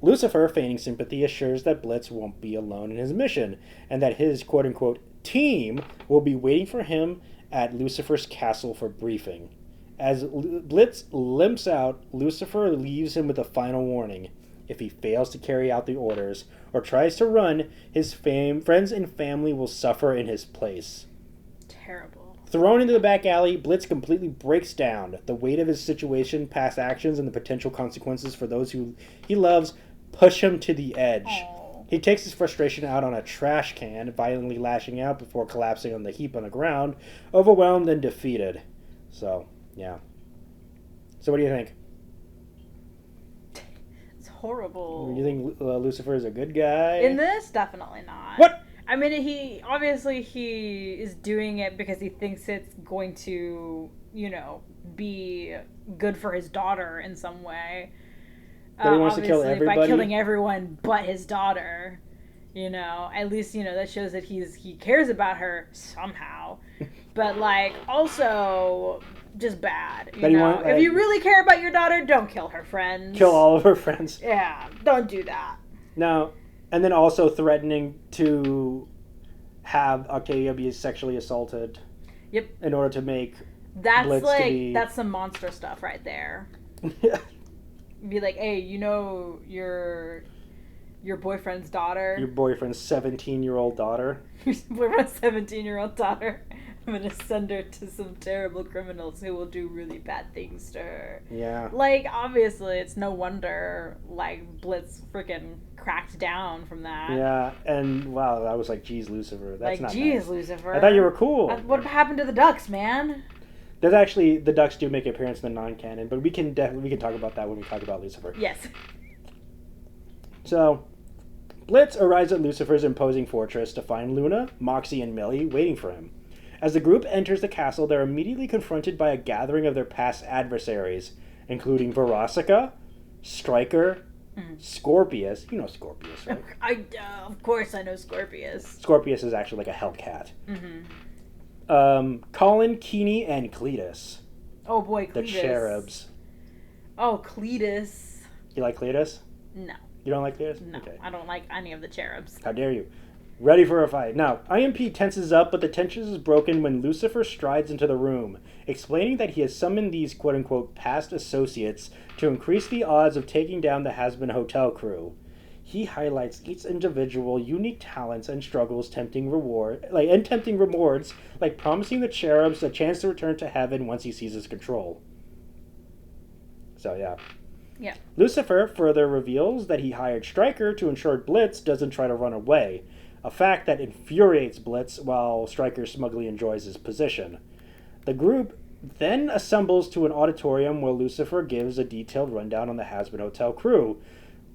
Lucifer, feigning sympathy, assures that Blitz won't be alone in his mission, and that his quote-unquote team will be waiting for him at Lucifer's castle for briefing. As Blitz limps out, Lucifer leaves him with a final warning. If he fails to carry out the orders or tries to run, his friends and family will suffer in his place. Terrible. Thrown into the back alley, Blitz completely breaks down. The weight of his situation, past actions, and the potential consequences for those who he loves push him to the edge. Aww. He takes his frustration out on a trash can, violently lashing out before collapsing on the heap on the ground, overwhelmed and defeated. So, yeah. So what do you think? It's horrible. Do you think Lucifer is a good guy? In this, definitely not. What? I mean, he is doing it because he thinks it's going to, be good for his daughter in some way. But he wants to kill everybody? By killing everyone but his daughter. At least, that shows that he cares about her somehow. But, also, just bad. If you really care about your daughter, don't kill her friends. Kill all of her friends. Yeah, don't do that. No. And then also threatening to have Octavia be sexually assaulted. Yep. In order to make Blitz that's some monster stuff right there. Yeah. Be like, hey, your boyfriend's daughter. Your boyfriend's 17-year-old daughter. Your boyfriend's 17-year-old daughter. I'm gonna send her to some terrible criminals who will do really bad things to her. Yeah. Obviously, it's no wonder, Blitz freaking cracked down from that. Yeah, and wow, I was like, geez, Lucifer. That's not nice. Lucifer. I thought you were cool. What happened to the ducks, man? There's actually, the ducks do make an appearance in the non-canon, but we can talk about that when we talk about Lucifer. Yes. So, Blitz arrives at Lucifer's imposing fortress to find Luna, Moxie, and Millie waiting for him. As the group enters the castle, they're immediately confronted by a gathering of their past adversaries, including Verosica, Striker, Scorpius. You know Scorpius, right? Of course I know Scorpius. Scorpius is actually like a hellcat. Mm-hmm. Colin, Keeney, and Cletus. Oh boy, Cletus. The cherubs. Oh, Cletus. You like Cletus? No. You don't like Cletus? No, okay. I don't like any of the cherubs. How dare you. Ready for a fight. Now, IMP tenses up, but the tension is broken when Lucifer strides into the room, explaining that he has summoned these quote-unquote past associates to increase the odds of taking down the Hazbin hotel crew. He highlights each individual unique talents and struggles, tempting rewards, like promising the cherubs a chance to return to heaven once he seizes control. So, yeah. Yeah. Lucifer further reveals that he hired Stryker to ensure Blitz doesn't try to run away, a fact that infuriates Blitz while Stryker smugly enjoys his position. The group then assembles to an auditorium where Lucifer gives a detailed rundown on the Hazbin Hotel crew,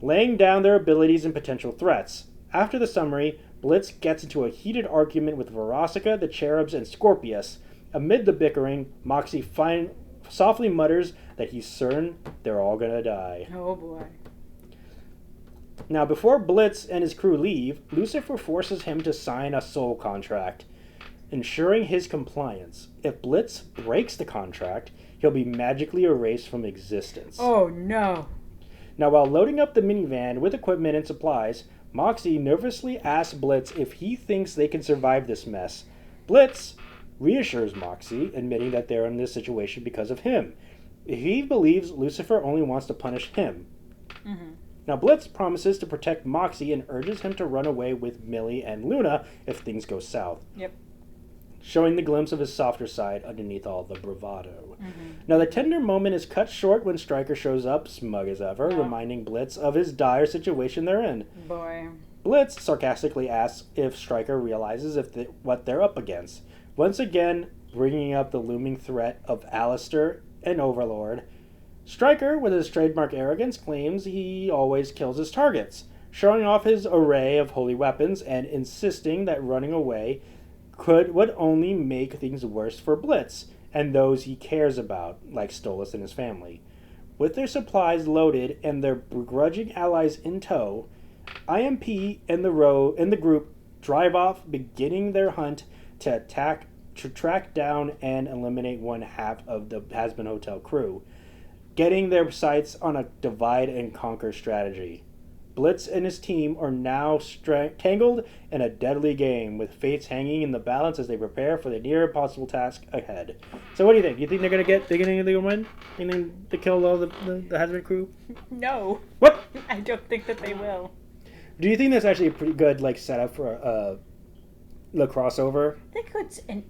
laying down their abilities and potential threats. After the summary, Blitz gets into a heated argument with Verosica, the Cherubs, and Scorpius. Amid the bickering, Moxie softly mutters that he's certain they're all gonna die. Oh boy. Now, before Blitz and his crew leave, Lucifer forces him to sign a soul contract, ensuring his compliance. If Blitz breaks the contract, he'll be magically erased from existence. Oh no. Now, while loading up the minivan with equipment and supplies, Moxie nervously asks Blitz if he thinks they can survive this mess. Blitz reassures Moxie, admitting that they're in this situation because of him. He believes Lucifer only wants to punish him. Mm-hmm. Now, Blitz promises to protect Moxie and urges him to run away with Millie and Luna if things go south. Yep. Showing the glimpse of his softer side underneath all the bravado. Mm-hmm. Now, the tender moment is cut short when Stryker shows up, smug as ever, reminding Blitz of his dire situation they're in. Boy. Blitz sarcastically asks if Stryker realizes what they're up against, once again bringing up the looming threat of Alistair and Overlord. Stryker, with his trademark arrogance, claims he always kills his targets, showing off his array of holy weapons and insisting that running away would only make things worse for Blitz and those he cares about, like Stolas and his family. With their supplies loaded and their begrudging allies in tow, IMP and the group drive off, beginning their hunt to track down and eliminate one half of the Hazbin Hotel crew, getting their sights on a divide and conquer strategy. Blitz and his team are now tangled in a deadly game, with fates hanging in the balance as they prepare for the near impossible task ahead. So what do you think? You think they're gonna win? You think they kill all the Hazbin crew? No. What? I don't think that they will. Do you think that's actually a pretty good setup for the crossover? They could, and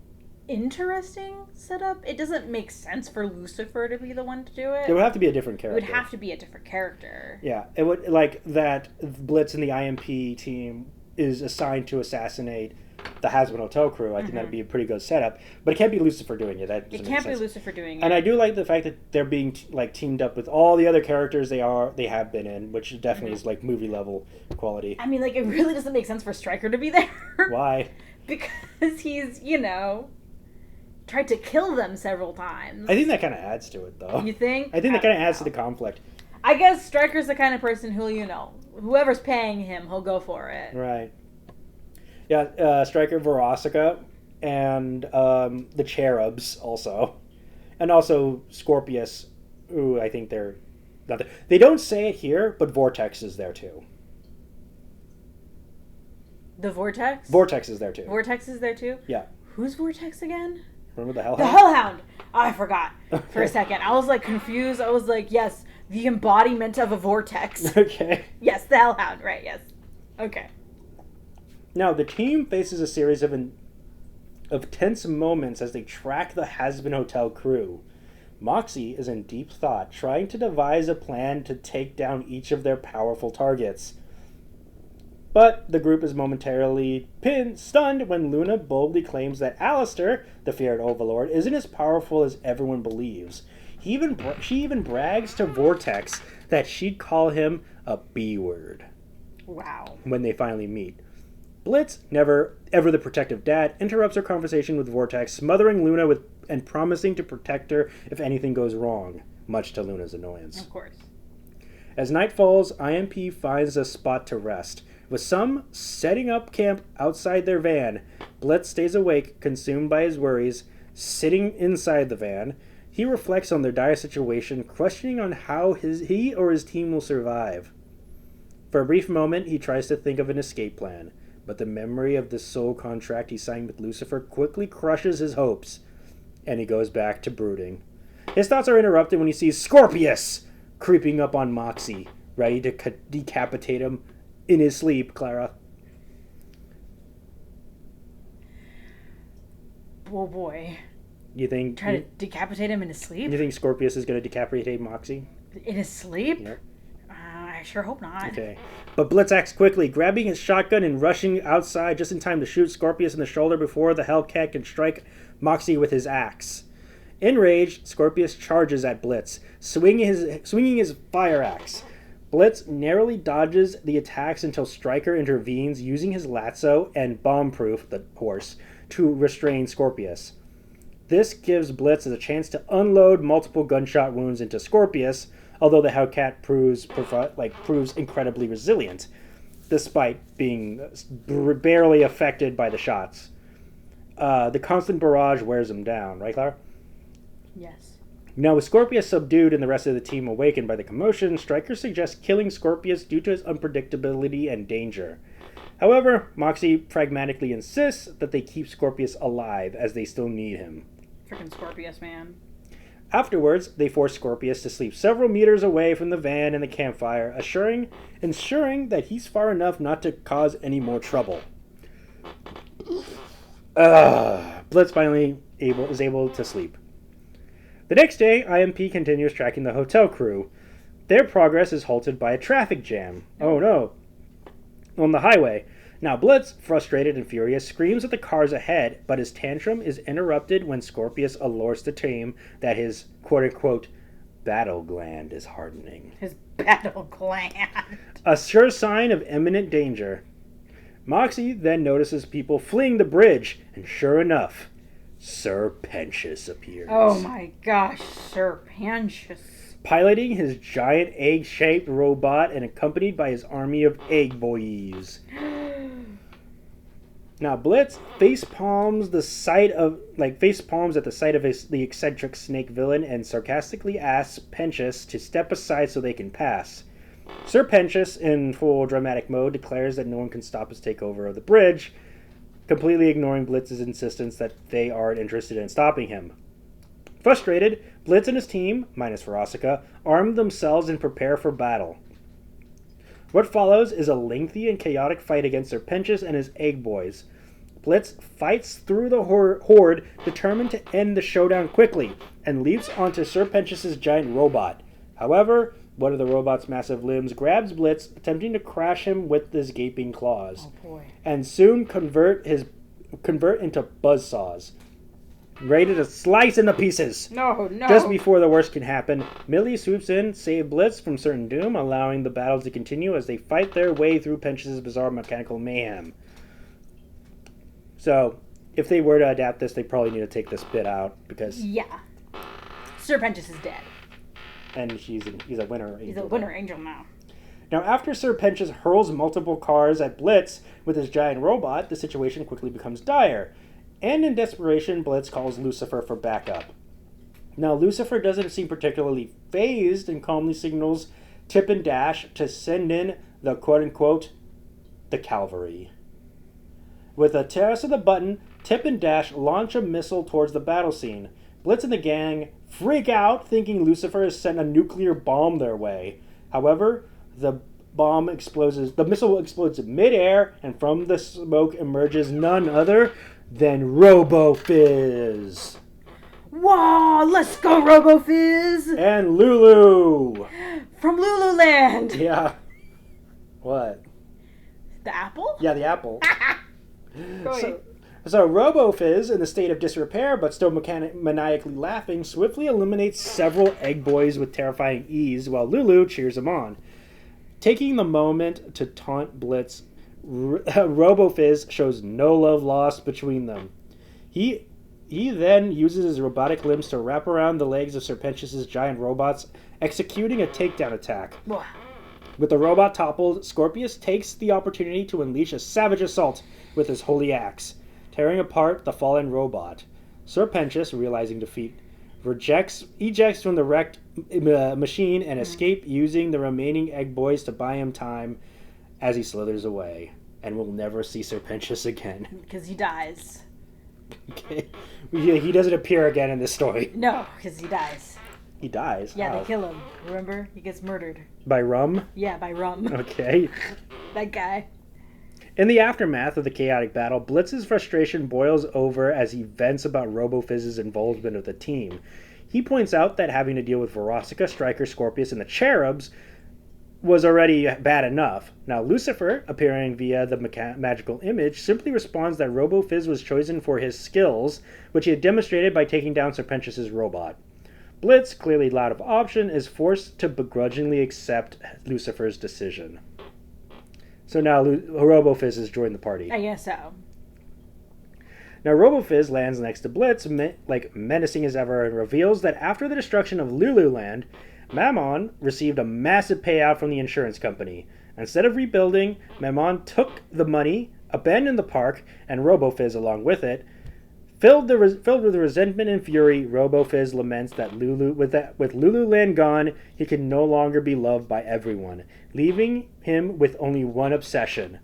interesting setup. It doesn't make sense for Lucifer to be the one to do it. It would have to be a different It character. would have to be a different character. Yeah, it would, like, that Blitz and the IMP team is assigned to assassinate the Hazbin Hotel crew. I think that'd be a pretty good setup. But it can't be Lucifer doing it. That It can't be Lucifer doing it. And I do like the fact that they're being teamed up with all the other characters they have been in, which definitely is like movie level quality. I mean, like, it really doesn't make sense for Stryker to be there. Why? Because he's, tried to kill them several times. I think that kind of adds to it, though. You think? I think that kind of adds to the conflict. I guess Stryker's the kind of person who, whoever's paying him, he'll go for it. Right. Yeah, Stryker, Verosika, and the Cherubs also. And also Scorpius, who I think they're not there. They don't say it here, but Vortex is there too. The Vortex? Vortex is there too. Vortex is there too? Yeah. Who's Vortex again? Remember the Hellhound? The Hellhound! Oh, I forgot for a second. I was, confused. I was like, yes, the embodiment of a vortex. Okay. Yes, the Hellhound, right, yes. Okay. Now, the team faces a series of tense moments as they track the Hazbin Hotel crew. Moxie is in deep thought, trying to devise a plan to take down each of their powerful targets. But the group is momentarily stunned when Luna boldly claims that Alistair, the feared overlord, isn't as powerful as everyone believes. She even brags to Vortex that she'd call him a B-word. Wow. When they finally meet. Blitz, never ever the protective dad, interrupts her conversation with Vortex, smothering Luna and promising to protect her if anything goes wrong, much to Luna's annoyance. Of course. As night falls, IMP finds a spot to rest. With some setting up camp outside their van, Blitz stays awake, consumed by his worries. Sitting inside the van, he reflects on their dire situation, questioning on how he or his team will survive. For a brief moment, he tries to think of an escape plan, but the memory of the soul contract he signed with Lucifer quickly crushes his hopes, and he goes back to brooding. His thoughts are interrupted when he sees Scorpius creeping up on Moxie, ready to decapitate him in his sleep, Clara. Oh boy. You think... Try to decapitate him in his sleep? You think Scorpius is going to decapitate Moxie? In his sleep? Yep. I sure hope not. Okay. But Blitz acts quickly, grabbing his shotgun and rushing outside just in time to shoot Scorpius in the shoulder before the Hellcat can strike Moxie with his axe. Enraged, Scorpius charges at Blitz, swinging his fire axe. Blitz narrowly dodges the attacks until Stryker intervenes, using his lasso and bomb-proof, the horse, to restrain Scorpius. This gives Blitz a chance to unload multiple gunshot wounds into Scorpius, although the Hellcat proves incredibly resilient, despite being barely affected by the shots. The constant barrage wears him down, right, Clara? Yes. Now, with Scorpius subdued and the rest of the team awakened by the commotion, Stryker suggests killing Scorpius due to his unpredictability and danger. However, Moxie pragmatically insists that they keep Scorpius alive, as they still need him. Freaking Scorpius, man. Afterwards, they force Scorpius to sleep several meters away from the van and the campfire, ensuring that he's far enough not to cause any more trouble. Blitz finally is able to sleep. The next day, IMP continues tracking the hotel crew. Their progress is halted by a traffic jam. Oh no. On the highway. Now Blitz, frustrated and furious, screams at the cars ahead, but his tantrum is interrupted when Scorpius allures the team that his quote-unquote battle gland is hardening. His battle gland. A sure sign of imminent danger. Moxie then notices people fleeing the bridge, and sure enough, Sir Pentious appears. Oh my gosh, Sir Pentious. Piloting his giant egg-shaped robot and accompanied by his army of egg boys. Now Blitz face palms at the sight of the eccentric snake villain and sarcastically asks Pentious to step aside so they can pass. Sir Pentious, in full dramatic mode, declares that no one can stop his takeover of the bridge, completely ignoring Blitz's insistence that they aren't interested in stopping him. Frustrated, Blitz and his team, minus Verosika, arm themselves and prepare for battle. What follows is a lengthy and chaotic fight against Sir Pentious and his egg boys. Blitz fights through the horde, determined to end the showdown quickly, and leaps onto Sir Pentious' giant robot. However, one of the robot's massive limbs grabs Blitz, attempting to crash him with his gaping claws. Oh boy. And soon convert into buzzsaws, ready to slice into pieces. No. Just before the worst can happen, Millie swoops in, save Blitz from certain doom, allowing the battle to continue as they fight their way through Pentious' bizarre mechanical mayhem. So, if they were to adapt this, they probably need to take this bit out, because... Yeah. Sir Pentious is dead. And he's a winner angel. He's a winner angel now. Now, after Sir Pentious hurls multiple cars at Blitz with his giant robot, the situation quickly becomes dire. And in desperation, Blitz calls Lucifer for backup. Now, Lucifer doesn't seem particularly fazed and calmly signals Tip and Dash to send in the quote-unquote, the cavalry. With a press of the button, Tip and Dash launch a missile towards the battle scene. Blitz and the gang freak out, thinking Lucifer has sent a nuclear bomb their way. However, the missile explodes in midair, and from the smoke emerges none other than Robo-Fizz. Whoa, let's go, Robo-Fizz! And Lulu! From Lululand! Yeah. What? The apple? Yeah, the apple. So Robo-Fizz, in a state of disrepair but still maniacally laughing, swiftly eliminates several egg boys with terrifying ease, while Lulu cheers him on. Taking the moment to taunt Blitz, Robo-Fizz shows no love lost between them. He then uses his robotic limbs to wrap around the legs of Sir Pentious' giant robots, executing a takedown attack. With the robot toppled, Scorpius takes the opportunity to unleash a savage assault with his holy axe, tearing apart the fallen robot. Sir Pentious, realizing defeat, ejects from the wrecked machine and escape, using the remaining egg boys to buy him time as he slithers away. And we'll never see Sir Pentious again. Because he dies. Okay. He doesn't appear again in this story. No, because he dies. He dies? Yeah, How? they kill him. Remember? He gets murdered. By rum? Yeah, by rum. Okay. That guy. In the aftermath of the chaotic battle, Blitz's frustration boils over as he vents about Robo-Fizz's involvement with the team. He points out that having to deal with Verostica, Striker, Scorpius, and the Cherubs was already bad enough. Now Lucifer, appearing via the magical image, simply responds that Robo-Fizz was chosen for his skills, which he had demonstrated by taking down Sir Pentious' robot. Blitz, clearly out of option, is forced to begrudgingly accept Lucifer's decision. So now Robo-Fizz has joined the party. I guess so. Now Robo-Fizz lands next to Blitz, menacing as ever, and reveals that after the destruction of Lululand, Mammon received a massive payout from the insurance company. Instead of rebuilding, Mammon took the money, abandoned the park, and Robo-Fizz along with it. Filled with resentment and fury, Robo-Fizz laments that with Lululand gone, he can no longer be loved by everyone, leaving him with only one obsession: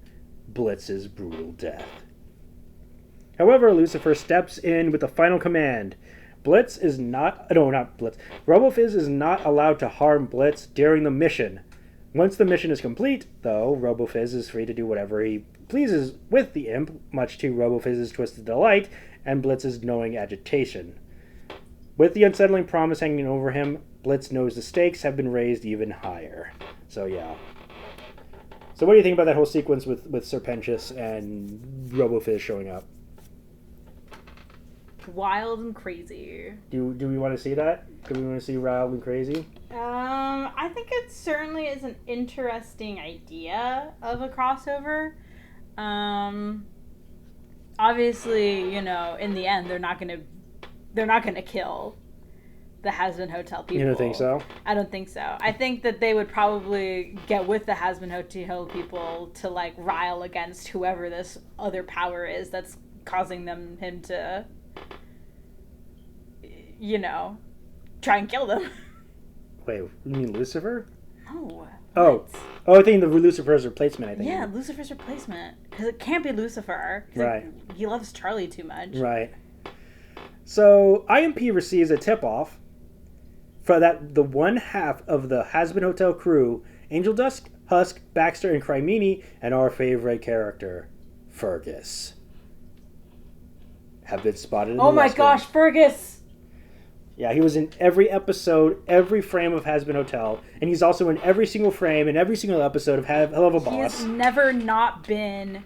Blitz's brutal death. However, Lucifer steps in with the final command. Robo-Fizz is not allowed to harm Blitz during the mission. Once the mission is complete, though, Robo-Fizz is free to do whatever he pleases with the imp, much to Robo-Fizz's twisted delight and Blitz's knowing agitation. With the unsettling promise hanging over him, Blitz knows the stakes have been raised even higher. So yeah. So what do you think about that whole sequence with Sir Pentious and Robo-Fizz showing up? Wild and crazy. Do we want to see that? Do we want to see wild and crazy? I think it certainly is an interesting idea of a crossover. Obviously, you know, in the end, they're not gonna kill the Hazbin Hotel people. You don't think so? I don't think so. I think that they would probably get with the Hazbin Hotel people to like rile against whoever this other power is that's causing him to, you know, try and kill them. Wait, you mean Lucifer? No. Oh, I think the Lucifer's replacement, I think. Yeah, Lucifer's replacement. Because it can't be Lucifer. Right. He loves Charlie too much. Right. So, IMP receives a tip-off for that the one half of the Hazbin Hotel crew, Angel Dust, Husk, Baxter, and Crimini, and our favorite character, Fergus. have been spotted in Oh the my West gosh, Wing. Fergus! Yeah, he was in every episode, every frame of Hazbin Hotel, and he's also in every single frame and every single episode of Helluva He Boss. has never not been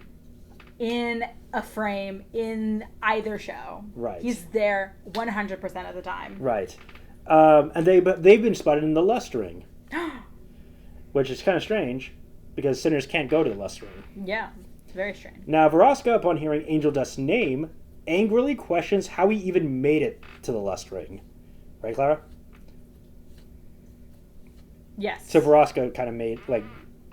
in a frame in either show. Right. He's there 100% of the time. Right. And they've been spotted in the Lust Ring, which is kind of strange because sinners can't go to the Lust Ring. Yeah, it's very strange. Now, Vraska, upon hearing Angel Dust's name, angrily questions how he even made it to the Lust Ring. Right, Clara? Yes. So Vraska kind of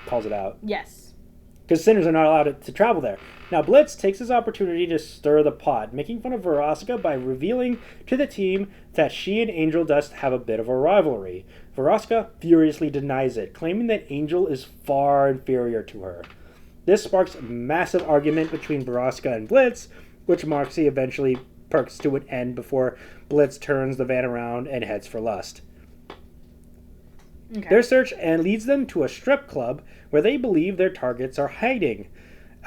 calls it out. Yes. Because sinners are not allowed to travel there. Now, Blitz takes his opportunity to stir the pot, making fun of Vraska by revealing to the team that she and Angel Dust have a bit of a rivalry. Vraska furiously denies it, claiming that Angel is far inferior to her. This sparks a massive argument between Vraska and Blitz, which Moxie eventually perks to an end before Blitz turns the van around and heads for Lust. Okay. Their search leads them to a strip club where they believe their targets are hiding.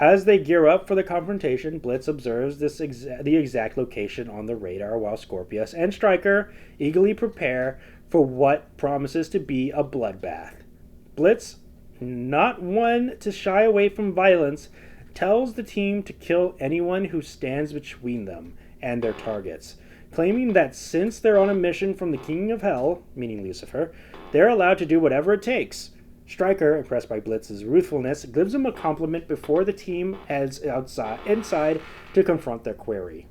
As they gear up for the confrontation, Blitz observes the exact location on the radar while Scorpius and Stryker eagerly prepare for what promises to be a bloodbath. Blitz, not one to shy away from violence, tells the team to kill anyone who stands between them and their targets, claiming that since they're on a mission from the King of Hell, meaning Lucifer, they're allowed to do whatever it takes. Stryker, impressed by Blitz's ruthfulness, gives him a compliment before the team heads inside to confront their query.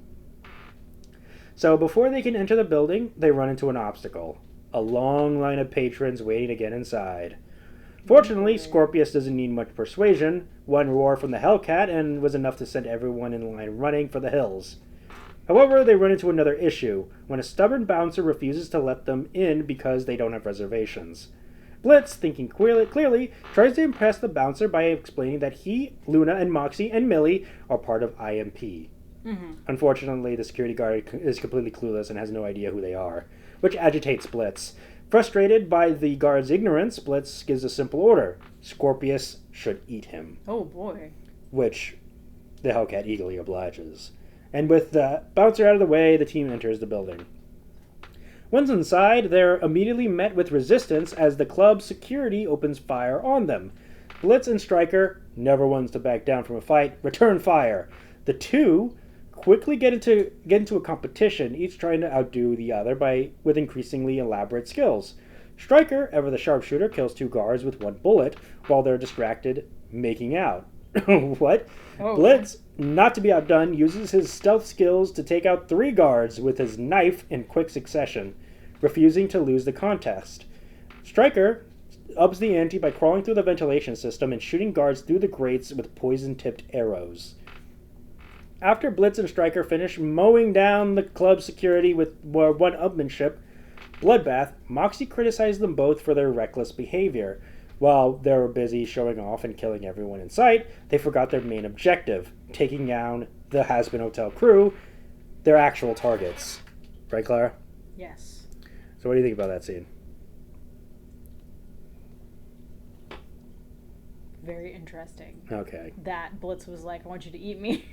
So before they can enter the building, they run into an obstacle. A long line of patrons waiting to get inside. Fortunately, Scorpius doesn't need much persuasion. One roar from the Hellcat and was enough to send everyone in line running for the hills. However, they run into another issue, when a stubborn bouncer refuses to let them in because they don't have reservations. Blitz, thinking clearly, tries to impress the bouncer by explaining that he, Luna, and Moxie, and Millie are part of IMP. Mm-hmm. Unfortunately, the security guard is completely clueless and has no idea who they are, which agitates Blitz. Frustrated by the guard's ignorance, Blitz gives a simple order. Scorpius should eat him. Oh, boy. Which the Hellcat eagerly obliges. And with the bouncer out of the way, the team enters the building. Once inside, they're immediately met with resistance as the club's security opens fire on them. Blitz and Stryker, never ones to back down from a fight, return fire. The two quickly get into a competition, each trying to outdo the other with increasingly elaborate skills. Stryker, ever the sharpshooter, kills two guards with one bullet while they're distracted making out. What? Oh. Blitz, not to be outdone, uses his stealth skills to take out three guards with his knife in quick succession, refusing to lose the contest. Stryker ups the ante by crawling through the ventilation system and shooting guards through the grates with poison-tipped arrows. After Blitz and Stryker finish mowing down the club security with one-upmanship, bloodbath, Moxie criticized them both for their reckless behavior. While they were busy showing off and killing everyone in sight, they forgot their main objective, taking down the Hazbin Hotel crew, their actual targets. Right, Clara? Yes. So what do you think about that scene? Very interesting. Okay. That Blitz was like, I want you to eat me.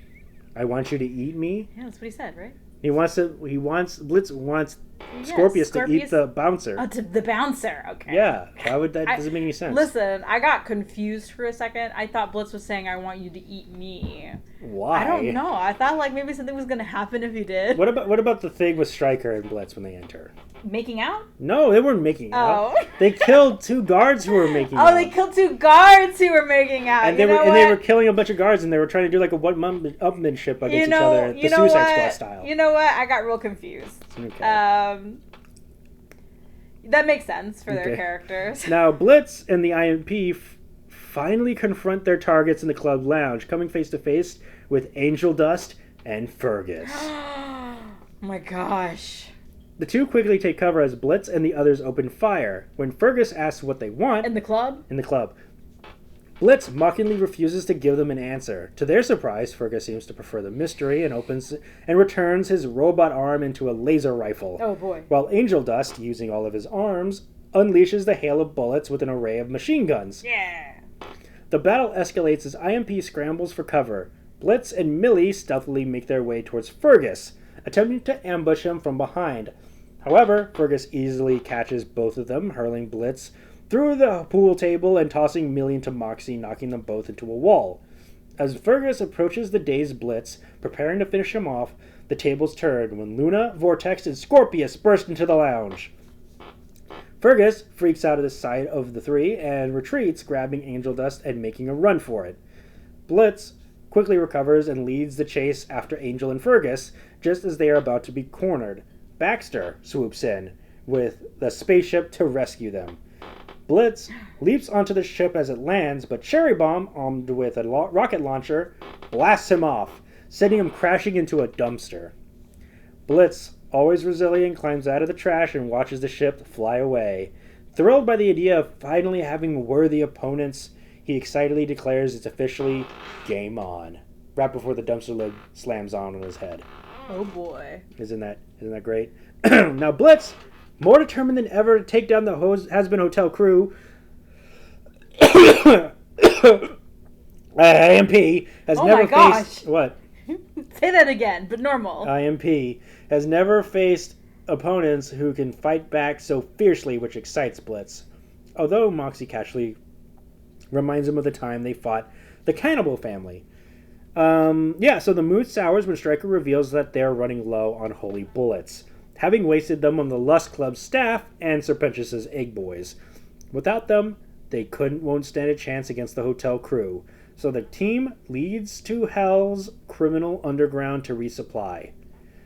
I want you to eat me? Yeah, that's what he said, right? Blitz wants Yes, Scorpius to eat the bouncer. Oh, to the bouncer, okay. Yeah, why would that? Doesn't make any sense. Listen, I got confused for a second. I thought Blitz was saying, I want you to eat me. Why? I don't know. I thought like maybe something was going to happen if he did. What about the thing with Stryker and Blitz when they enter? Making out? No, they weren't making out. Oh. They killed two guards who were making out. Oh, they killed two guards who were making out. And they were killing a bunch of guards, and they were trying to do like a one-upmanship against each other, the Suicide Squad style. You know what? I got real confused. Okay. That makes sense for their characters. Now, Blitz and the IMP finally confront their targets in the club lounge, coming face to face with Angel Dust and Fergus. Oh my gosh. The two quickly take cover as Blitz and the others open fire. When Fergus asks what they want... In the club? Blitz mockingly refuses to give them an answer. To their surprise, Fergus seems to prefer the mystery and returns his robot arm into a laser rifle. Oh boy. While Angel Dust, using all of his arms, unleashes the hail of bullets with an array of machine guns. Yeah. The battle escalates as IMP scrambles for cover. Blitz and Millie stealthily make their way towards Fergus, attempting to ambush him from behind. However, Fergus easily catches both of them, hurling Blitz through the pool table and tossing Millie into Moxie, knocking them both into a wall. As Fergus approaches the dazed Blitz, preparing to finish him off, the tables turn when Luna, Vortex, and Scorpius burst into the lounge. Fergus freaks out of the sight of the three and retreats, grabbing Angel Dust and making a run for it. Blitz quickly recovers and leads the chase after Angel and Fergus, just as they are about to be cornered. Baxter swoops in with the spaceship to rescue them. Blitz leaps onto the ship as it lands, but Cherry Bomb, armed with a rocket launcher, blasts him off, sending him crashing into a dumpster. Blitz, always resilient, climbs out of the trash and watches the ship fly away. Thrilled by the idea of finally having worthy opponents, he excitedly declares it's officially game on, right before the dumpster lid slams on his head. Oh boy. Isn't that great? Now Blitz, more determined than ever to take down the Hazbin Hotel crew, IMP has never faced... What? Say that again, but normal. IMP has never faced opponents who can fight back so fiercely, which excites Blitz. Although Moxie casually reminds him of the time they fought the Cannibal family. So the mood sours when Stryker reveals that they're running low on holy bullets, having wasted them on the Lust Club staff and Serpentius' egg boys. Without them, they won't stand a chance against the hotel crew, so the team leads to Hell's criminal underground to resupply.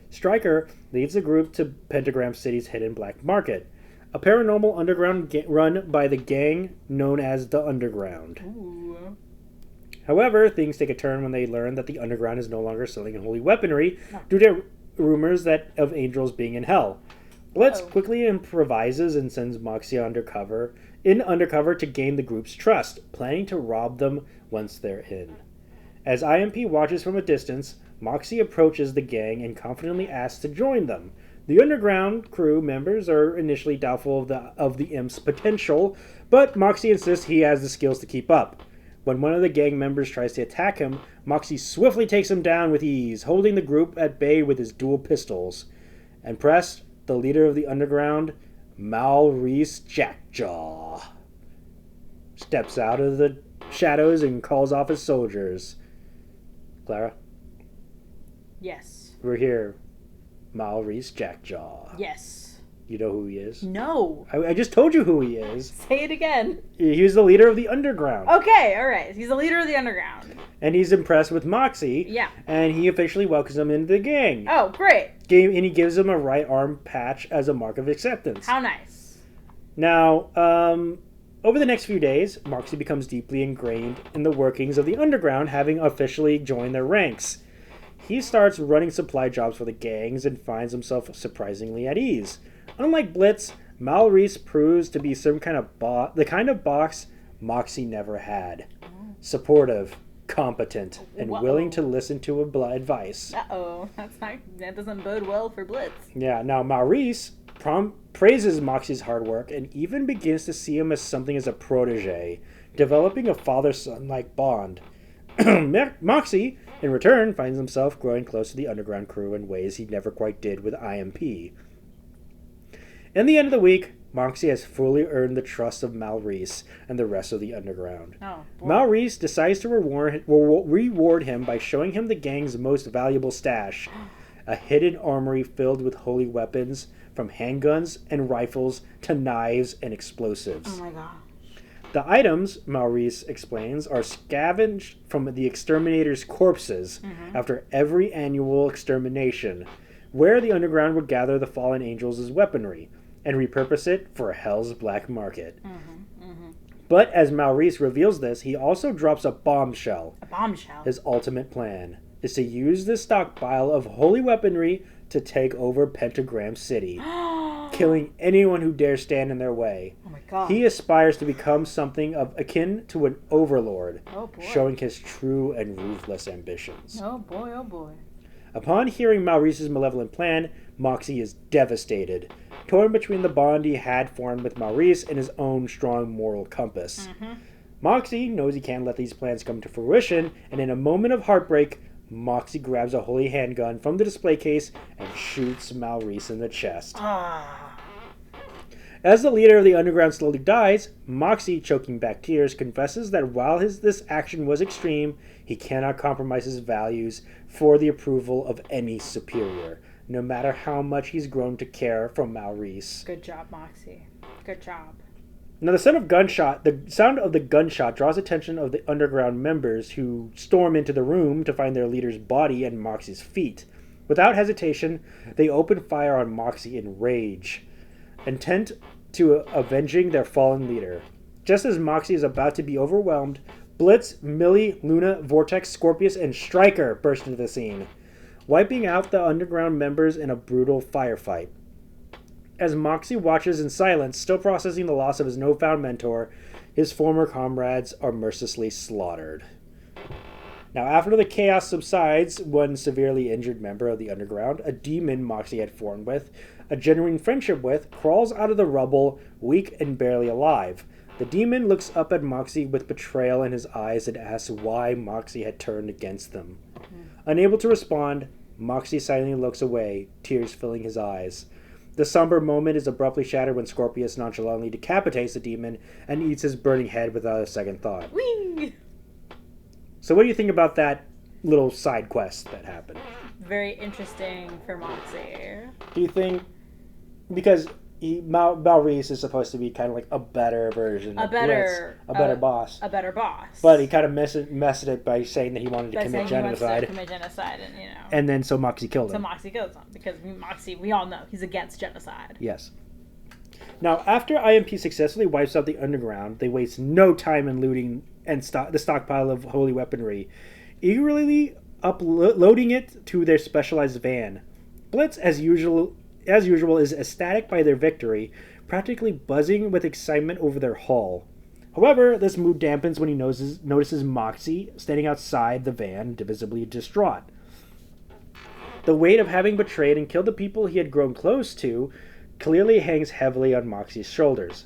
Stryker leads the group to Pentagram City's hidden black market, a paranormal underground run by the gang known as the Underground. Ooh. However, things take a turn when they learn that the Underground is no longer selling holy weaponry due to rumors of angels being in hell. Blitz quickly improvises and sends Moxie undercover to gain the group's trust, planning to rob them once they're in. As IMP watches from a distance, Moxie approaches the gang and confidently asks to join them. The Underground crew members are initially doubtful of the imp's potential, but Moxie insists he has the skills to keep up. When one of the gang members tries to attack him, Moxie swiftly takes him down with ease, holding the group at bay with his dual pistols. Impressed, the leader of the Underground, Maurice Jackjaw, steps out of the shadows and calls off his soldiers. Clara? Yes. We're here. Maurice Jackjaw. Yes. You know who he is? No. I just told you who he is. Say it again. He's the leader of the Underground. Okay, alright. He's the leader of the Underground. And he's impressed with Moxie. Yeah. And he officially welcomes him into the gang. Oh, great. And he gives him a right arm patch as a mark of acceptance. How nice. Now, over the next few days, Moxie becomes deeply ingrained in the workings of the Underground, having officially joined their ranks. He starts running supply jobs for the gangs and finds himself surprisingly at ease. Unlike Blitz, Maurice proves to be some kind of the kind of boss Moxie never had. Supportive, competent, and willing to listen to advice. That doesn't bode well for Blitz. Yeah, now Maurice praises Moxie's hard work and even begins to see him as something as a protege, developing a father-son-like bond. Moxie, in return, finds himself growing close to the Underground crew in ways he never quite did with IMP. In the end of the week, Moxie has fully earned the trust of Maurice and the rest of the Underground. Oh, Maurice decides to reward him by showing him the gang's most valuable stash, a hidden armory filled with holy weapons, from handguns and rifles to knives and explosives. Oh my god. The items, Maurice explains, are scavenged from the exterminators' corpses after every annual extermination, where the Underground would gather the fallen angels' weaponry and repurpose it for Hell's black market. But as Maurice reveals this, he also drops a bombshell. A bombshell? His ultimate plan is to use this stockpile of holy weaponry to take over Pentagram City, killing anyone who dares stand in their way. Oh my god. He aspires to become something akin to an overlord, boy. showing his true and ruthless ambitions. Oh boy, oh boy. Upon hearing Maurice's malevolent plan, Moxie is devastated, torn between the bond he had formed with Maurice and his own strong moral compass. Moxie knows he can't let these plans come to fruition, and in a moment of heartbreak, Moxie grabs a holy handgun from the display case and shoots Maurice in the chest. As the leader of the underground slowly dies, Moxie, choking back tears, confesses that while this action was extreme, he cannot compromise his values for the approval of any superior, no matter how much he's grown to care for Maurice. Good job, Moxie. Good job. Now, the sound of the gunshot draws attention of the underground members, who storm into the room to find their leader's body and Moxie's feet. Without hesitation, they open fire on Moxie in rage, intent to avenging their fallen leader. Just as Moxie is about to be overwhelmed, Blitz, Millie, Luna, Vortex, Scorpius, and Stryker burst into the scene, wiping out the underground members in a brutal firefight. As Moxie watches in silence, still processing the loss of his newfound mentor, his former comrades are mercilessly slaughtered. Now, after the chaos subsides, one severely injured member of the underground, a demon Moxie had formed with, a genuine friendship with, crawls out of the rubble, weak and barely alive. The demon looks up at Moxie with betrayal in his eyes and asks why Moxie had turned against them. Unable to respond, Moxie silently looks away, tears filling his eyes. The somber moment is abruptly shattered when Scorpius nonchalantly decapitates the demon and eats his burning head without a second thought. Whee! So what do you think about that little side quest that happened? Very interesting for Moxie. Do you think, because Maurice is supposed to be kind of like a better version of Blitz, a better boss. A better boss. But he kind of messed it by saying that he wanted to commit genocide. And then so Moxie killed him. So Moxie kills him because Moxie, we all know, he's against genocide. Yes. Now, after IMP successfully wipes out the underground, they waste no time in looting and the stockpile of holy weaponry, eagerly uploading it to their specialized van. Blitz, as usual, is ecstatic by their victory, practically buzzing with excitement over their haul. However, this mood dampens when he notices Moxie standing outside the van, visibly distraught. The weight of having betrayed and killed the people he had grown close to clearly hangs heavily on Moxie's shoulders.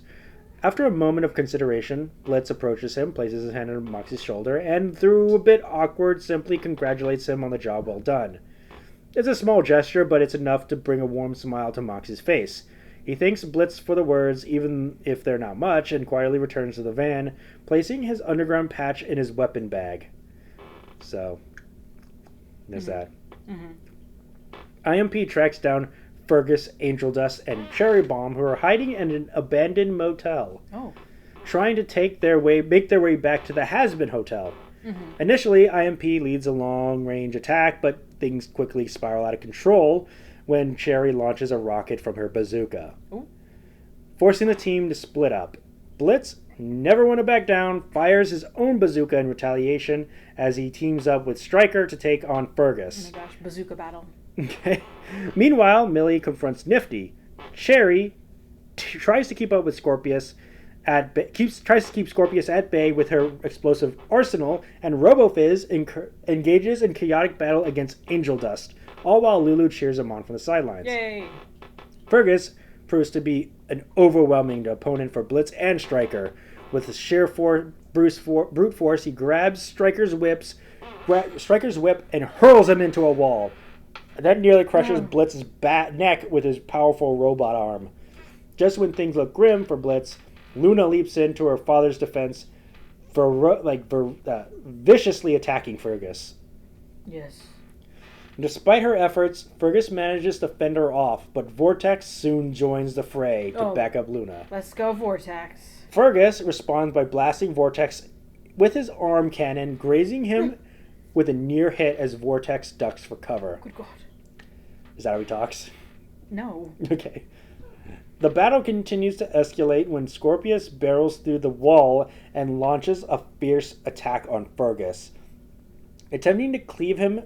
After a moment of consideration, Blitz approaches him, places his hand on Moxie's shoulder, and, through a bit awkward, simply congratulates him on the job well done. It's a small gesture, but it's enough to bring a warm smile to Moxie's face. He thanks Blitz for the words, even if they're not much, and quietly returns to the van, placing his underground patch in his weapon bag. So, there's that. IMP tracks down Fergus, Angel Dust, and Cherry Bomb, who are hiding in an abandoned motel, trying to make their way back to the Hazbin hotel. Initially, IMP leads a long-range attack, but things quickly spiral out of control when Cherry launches a rocket from her bazooka, forcing the team to split up. Blitz, never want to back down, fires his own bazooka in retaliation as he teams up with Stryker to take on Fergus. Oh my gosh, bazooka battle. Okay. Meanwhile, Millie confronts Nifty. Cherry tries to keep up with Scorpius tries to keep Scorpius at bay with her explosive arsenal, and RoboFizz engages in chaotic battle against Angel Dust, all while Lulu cheers him on from the sidelines. Yay! Fergus proves to be an overwhelming opponent for Blitz and Stryker. With the sheer brute force, he grabs Stryker's whip and hurls him into a wall. That nearly crushes Blitz's neck with his powerful robot arm. Just when things look grim for Blitz, Luna leaps in to her father's defense, viciously attacking Fergus. Yes. Despite her efforts, Fergus manages to fend her off, but Vortex soon joins the fray to back up Luna. Let's go, Vortex. Fergus responds by blasting Vortex with his arm cannon, grazing him with a near hit as Vortex ducks for cover. Good God. Is that how he talks? No. Okay. The battle continues to escalate when Scorpius barrels through the wall and launches a fierce attack on Fergus, attempting to cleave him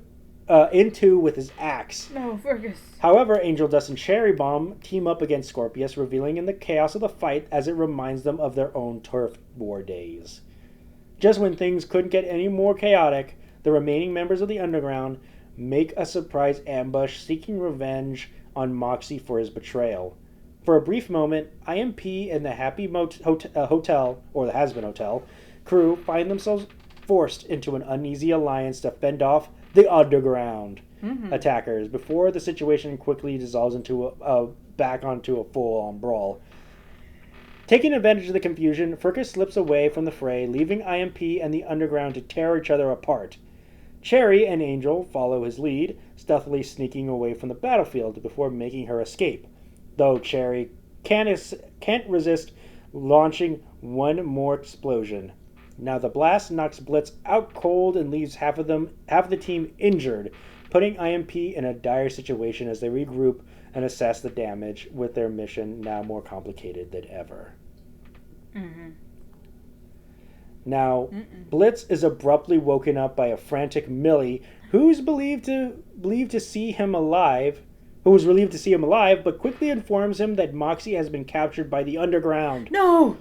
in two with his axe. No, Fergus. However, Angel Dust and Cherry Bomb team up against Scorpius, revealing in the chaos of the fight as it reminds them of their own turf war days. Just when things couldn't get any more chaotic, the remaining members of the Underground make a surprise ambush seeking revenge on Moxie for his betrayal. For a brief moment, IMP and the Happy Hotel, or the Hazbin Hotel, crew find themselves forced into an uneasy alliance to fend off the underground attackers before the situation quickly dissolves into back onto a full-on brawl. Taking advantage of the confusion, Furcus slips away from the fray, leaving IMP and the underground to tear each other apart. Cherry and Angel follow his lead, stealthily sneaking away from the battlefield before making her escape, though Cherry can't resist launching one more explosion. Now the blast knocks Blitz out cold and leaves half of the team injured, putting IMP in a dire situation as they regroup and assess the damage, with their mission now more complicated than ever. Now, Blitz is abruptly woken up by a frantic Millie, who's relieved to see him alive, but quickly informs him that Moxie has been captured by the underground. No!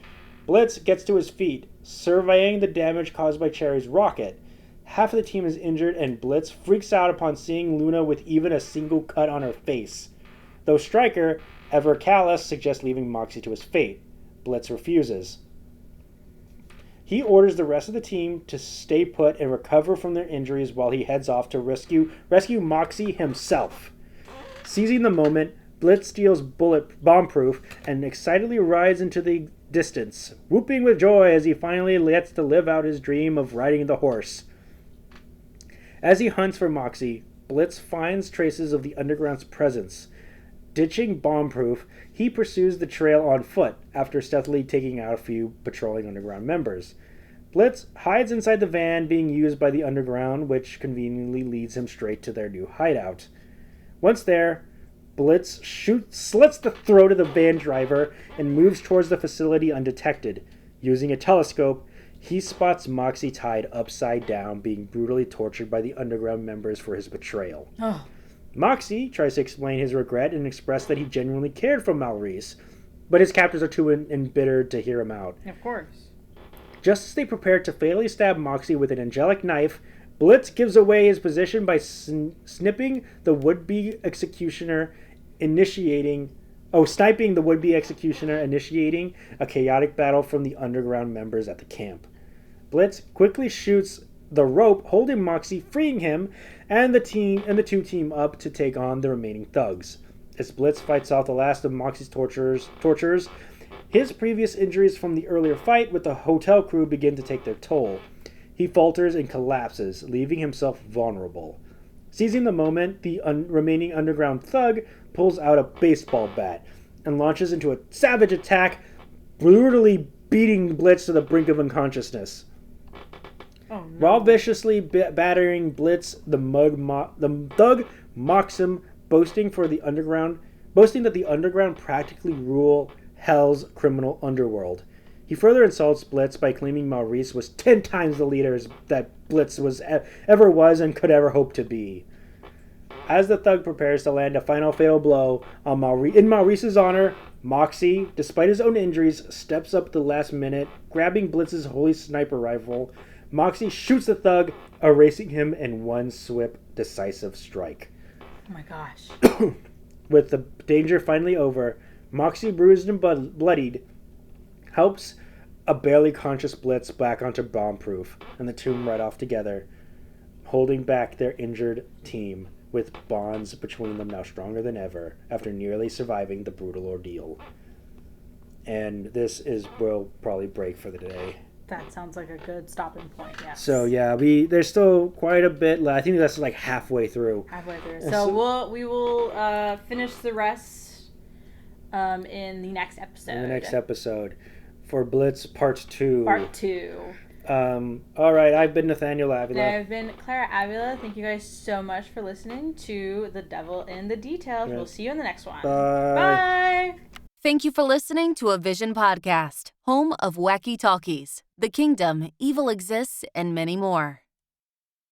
Blitz gets to his feet, surveying the damage caused by Cherry's rocket. Half of the team is injured, and Blitz freaks out upon seeing Luna with even a single cut on her face. Though Stryker, ever callous, suggests leaving Moxie to his fate, Blitz refuses. He orders the rest of the team to stay put and recover from their injuries while he heads off to rescue Moxie himself. Seizing the moment, Blitz steals bomb-proof and excitedly rides into the distance, whooping with joy as he finally gets to live out his dream of riding the horse. As he hunts for Moxie, Blitz finds traces of the underground's presence. Ditching bomb-proof, he pursues the trail on foot after stealthily taking out a few patrolling underground members. Blitz hides inside the van being used by the underground, which conveniently leads him straight to their new hideout. Once there, Blitz slits the throat of the van driver and moves towards the facility undetected. Using a telescope, he spots Moxie tied upside down, being brutally tortured by the underground members for his betrayal. Oh. Moxie tries to explain his regret and express that he genuinely cared for Maurice, but his captors are too embittered to hear him out. Of course. Just as they prepare to fatally stab Moxie with an angelic knife, Blitz gives away his position by sniping the would-be executioner, initiating a chaotic battle from the underground members at the camp. Blitz quickly shoots the rope holding Moxie, freeing him, and the two team up to take on the remaining thugs. As Blitz fights off the last of Moxie's torturers, his previous injuries from the earlier fight with the hotel crew begin to take their toll. He falters and collapses, leaving himself vulnerable. Seizing the moment, the remaining underground thug pulls out a baseball bat and launches into a savage attack, brutally beating Blitz to the brink of unconsciousness. Oh, no. While viciously battering Blitz, the thug mocks him, boasting that the underground practically rule Hell's criminal underworld. He further insults Blitz by claiming Maurice was 10 times the leader that Blitz ever was and could ever hope to be. As the thug prepares to land a final fatal blow in Maurice's honor, Moxie, despite his own injuries, steps up at the last minute, grabbing Blitz's holy sniper rifle. Moxie shoots the thug, erasing him in one swift, decisive strike. Oh my gosh. With the danger finally over, Moxie, bruised and bloodied, helps a barely conscious Blitz back onto bomb-proof, and the two ride off together, holding back their injured team, with bonds between them now stronger than ever after nearly surviving the brutal ordeal. And this will probably break for the day. That sounds like a good stopping point, yes. So yeah, there's still quite a bit left. I think that's like halfway through. So we will finish the rest in the next episode. For Blitz Part 2. Part 2. All right, I've been Nathaniel Avila. And I've been Clara Avila. Thank you guys so much for listening to The Devil in the Details. Yeah. We'll see you in the next one. Bye. Bye. Thank you for listening to a Vision podcast, home of Wacky Talkies, The Kingdom, Evil Exists, and many more.